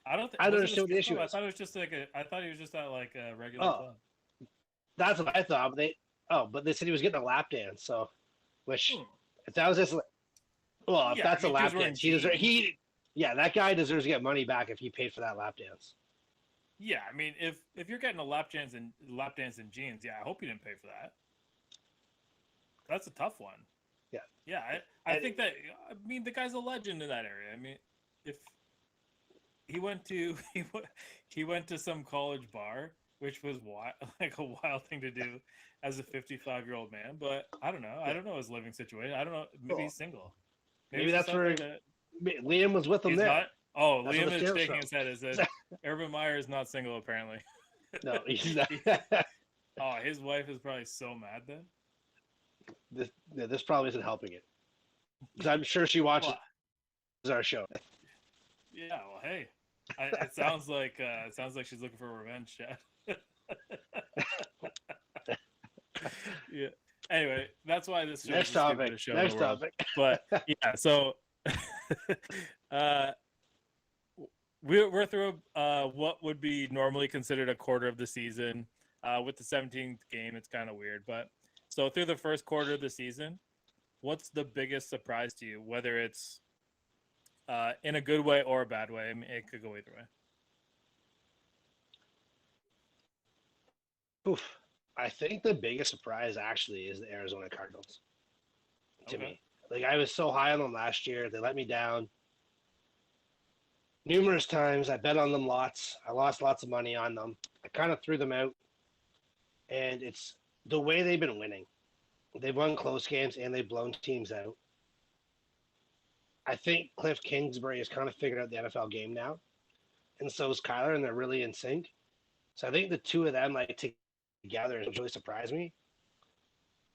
I don't understand what the issue is. I thought it was just I thought he was just at like a regular club. That's what I thought. But they said he was getting a lap dance. So, which if that was just, if that's a lap dance, that guy deserves to get money back if he paid for that lap dance. Yeah, I mean, if you're getting a lap dance in jeans, yeah, I hope you didn't pay for that. That's a tough one. Yeah. Yeah, I think that, I mean, the guy's a legend in that area. I mean, if he went to some college bar, which was like a wild thing to do as a 55-year-old man, but I don't know. I don't know his living situation. I don't know. Maybe he's single. Maybe that's where Liam was with him there. Liam is shaking his head. Is that Urban Meyer is not single apparently? No, he's not. His wife is probably so mad then. This probably isn't helping it, because I'm sure she watches our show. Yeah, well, hey, it sounds like she's looking for revenge, Chad. Yeah. Anyway, that's why this show Next is the topic. stupidest show Next in the world. topic. But yeah, so we're through what would be normally considered a quarter of the season. With the 17th game, it's kind of weird, but. So through the first quarter of the season, what's the biggest surprise to you? Whether it's in a good way or a bad way, I mean, it could go either way. Oof. I think the biggest surprise actually is the Arizona Cardinals. To me, like I was so high on them last year, they let me down numerous times. I bet on them lots. I lost lots of money on them. I kind of threw them out, and it's the way they've been winning. They've won close games and they've blown teams out. I think Cliff Kingsbury has kind of figured out the NFL game now. And so is Kyler, and they're really in sync. So I think the two of them together has really surprised me.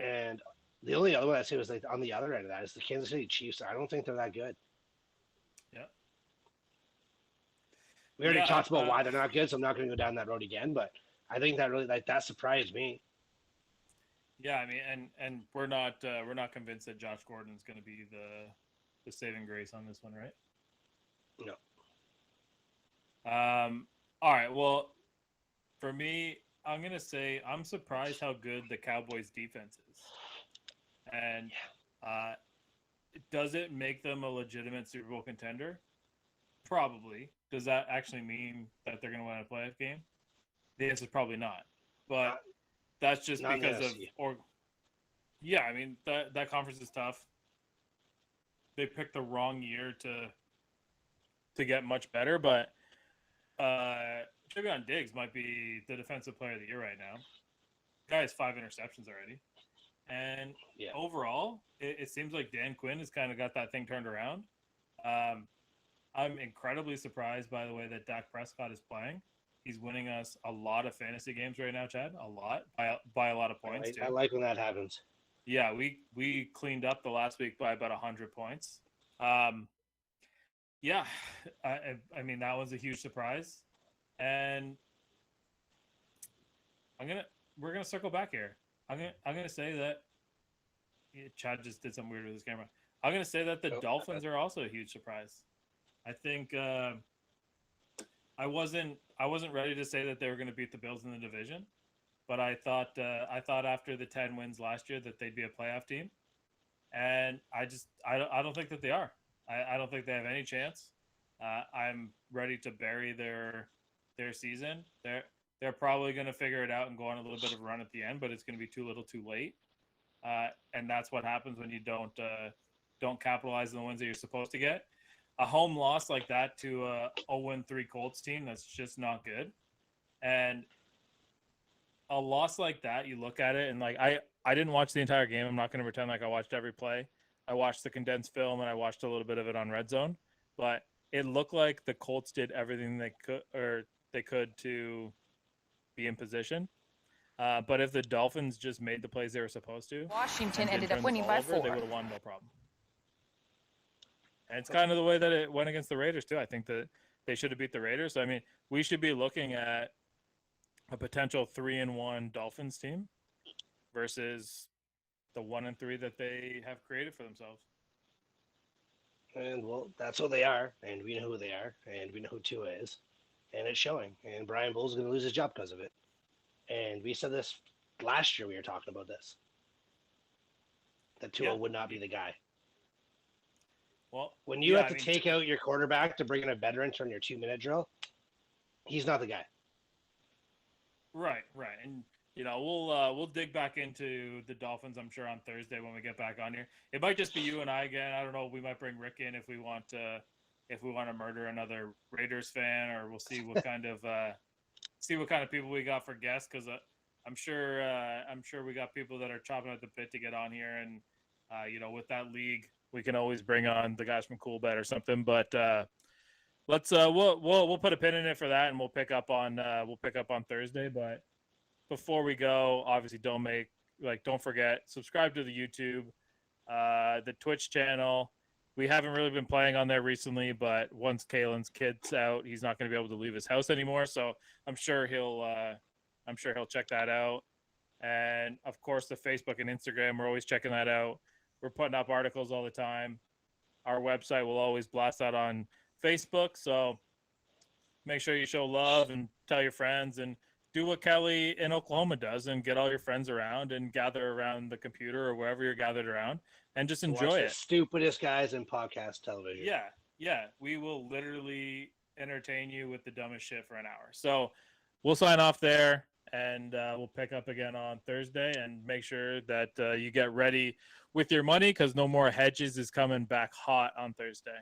And the only other one I'd say was like on the other end of that is the Kansas City Chiefs. I don't think they're that good. Yeah. We already talked about why they're not good, so I'm not going to go down that road again. But I think that really that surprised me. Yeah, I mean, and we're not convinced that Josh Gordon's going to be the saving grace on this one, right? No. All right. Well, for me, I'm going to say I'm surprised how good the Cowboys defense is. And does it make them a legitimate Super Bowl contender? Probably. Does that actually mean that they're going to win a playoff game? The answer is probably not. But that's just because of I mean, that conference is tough. they picked the wrong year to get much better. But Trayvon Diggs might be the defensive player of the year right now. Guy has 5 interceptions already. And overall, it seems like Dan Quinn has kind of got that thing turned around. I'm incredibly surprised by the way that Dak Prescott is playing. He's winning us a lot of fantasy games right now, Chad. A lot by a lot of points too. I like when that happens. Yeah, we cleaned up the last week by about 100 points. Yeah, I mean that was a huge surprise, and we're gonna circle back here. I'm gonna say that Chad just did something weird with his camera. I'm gonna say that the Dolphins are also a huge surprise. I think I wasn't ready to say that they were going to beat the Bills in the division, but I thought after the 10 wins last year that they'd be a playoff team, and I don't think that they are. I don't think they have any chance. I'm ready to bury their season. They're probably going to figure it out and go on a little bit of a run at the end, but it's going to be too little, too late. And that's what happens when you don't capitalize on the wins that you're supposed to get. A home loss like that to a 0-3 Colts team, that's just not good. And a loss like that, you look at it and like I didn't watch the entire game. I'm not going to pretend like I watched every play. I watched the condensed film and I watched a little bit of it on Red Zone, but it looked like the Colts did everything they could to be in position. But if the Dolphins just made the plays they were supposed to, Washington ended up winning by 4. They would have won no problem. And it's kind of the way that it went against the Raiders too. I think that they should have beat the Raiders. I mean, we should be looking at a potential 3-1 Dolphins team versus the 1-3 that they have created for themselves. And well, that's what they are, and we know who they are, and we know who Tua is, and it's showing. And Brian Bull's going to lose his job because of it. And we said this last year. We were talking about this. That Tua would not be the guy. Well, when you have to take out your quarterback to bring in a veteran to run your 2-minute drill, he's not the guy. Right. And we'll dig back into the Dolphins, I'm sure, on Thursday when we get back on here. It might just be you and I again. I don't know. We might bring Rick in if we want to murder another Raiders fan, or we'll see what kind of people we got for guests, because I'm sure we got people that are chopping at the bit to get on here, and with that league, we can always bring on the guys from Cool Bet or something. But let's we'll put a pin in it for that, and we'll pick up on Thursday. But before we go, obviously don't forget, subscribe to the YouTube, the Twitch channel. We haven't really been playing on there recently, but once Kalen's kid's out, he's not going to be able to leave his house anymore. So I'm sure he'll check that out. And of course, the Facebook and Instagram, we're always checking that out. We're putting up articles all the time. Our website will always blast that on Facebook. So make sure you show love and tell your friends, and do what Kelly in Oklahoma does and get all your friends around and gather around the computer or wherever you're gathered around and just enjoy it. The stupidest guys in podcast television. Yeah. We will literally entertain you with the dumbest shit for an hour. So we'll sign off there, and we'll pick up again on Thursday, and make sure that you get ready with your money, because No More Hedges is coming back hot on Thursday.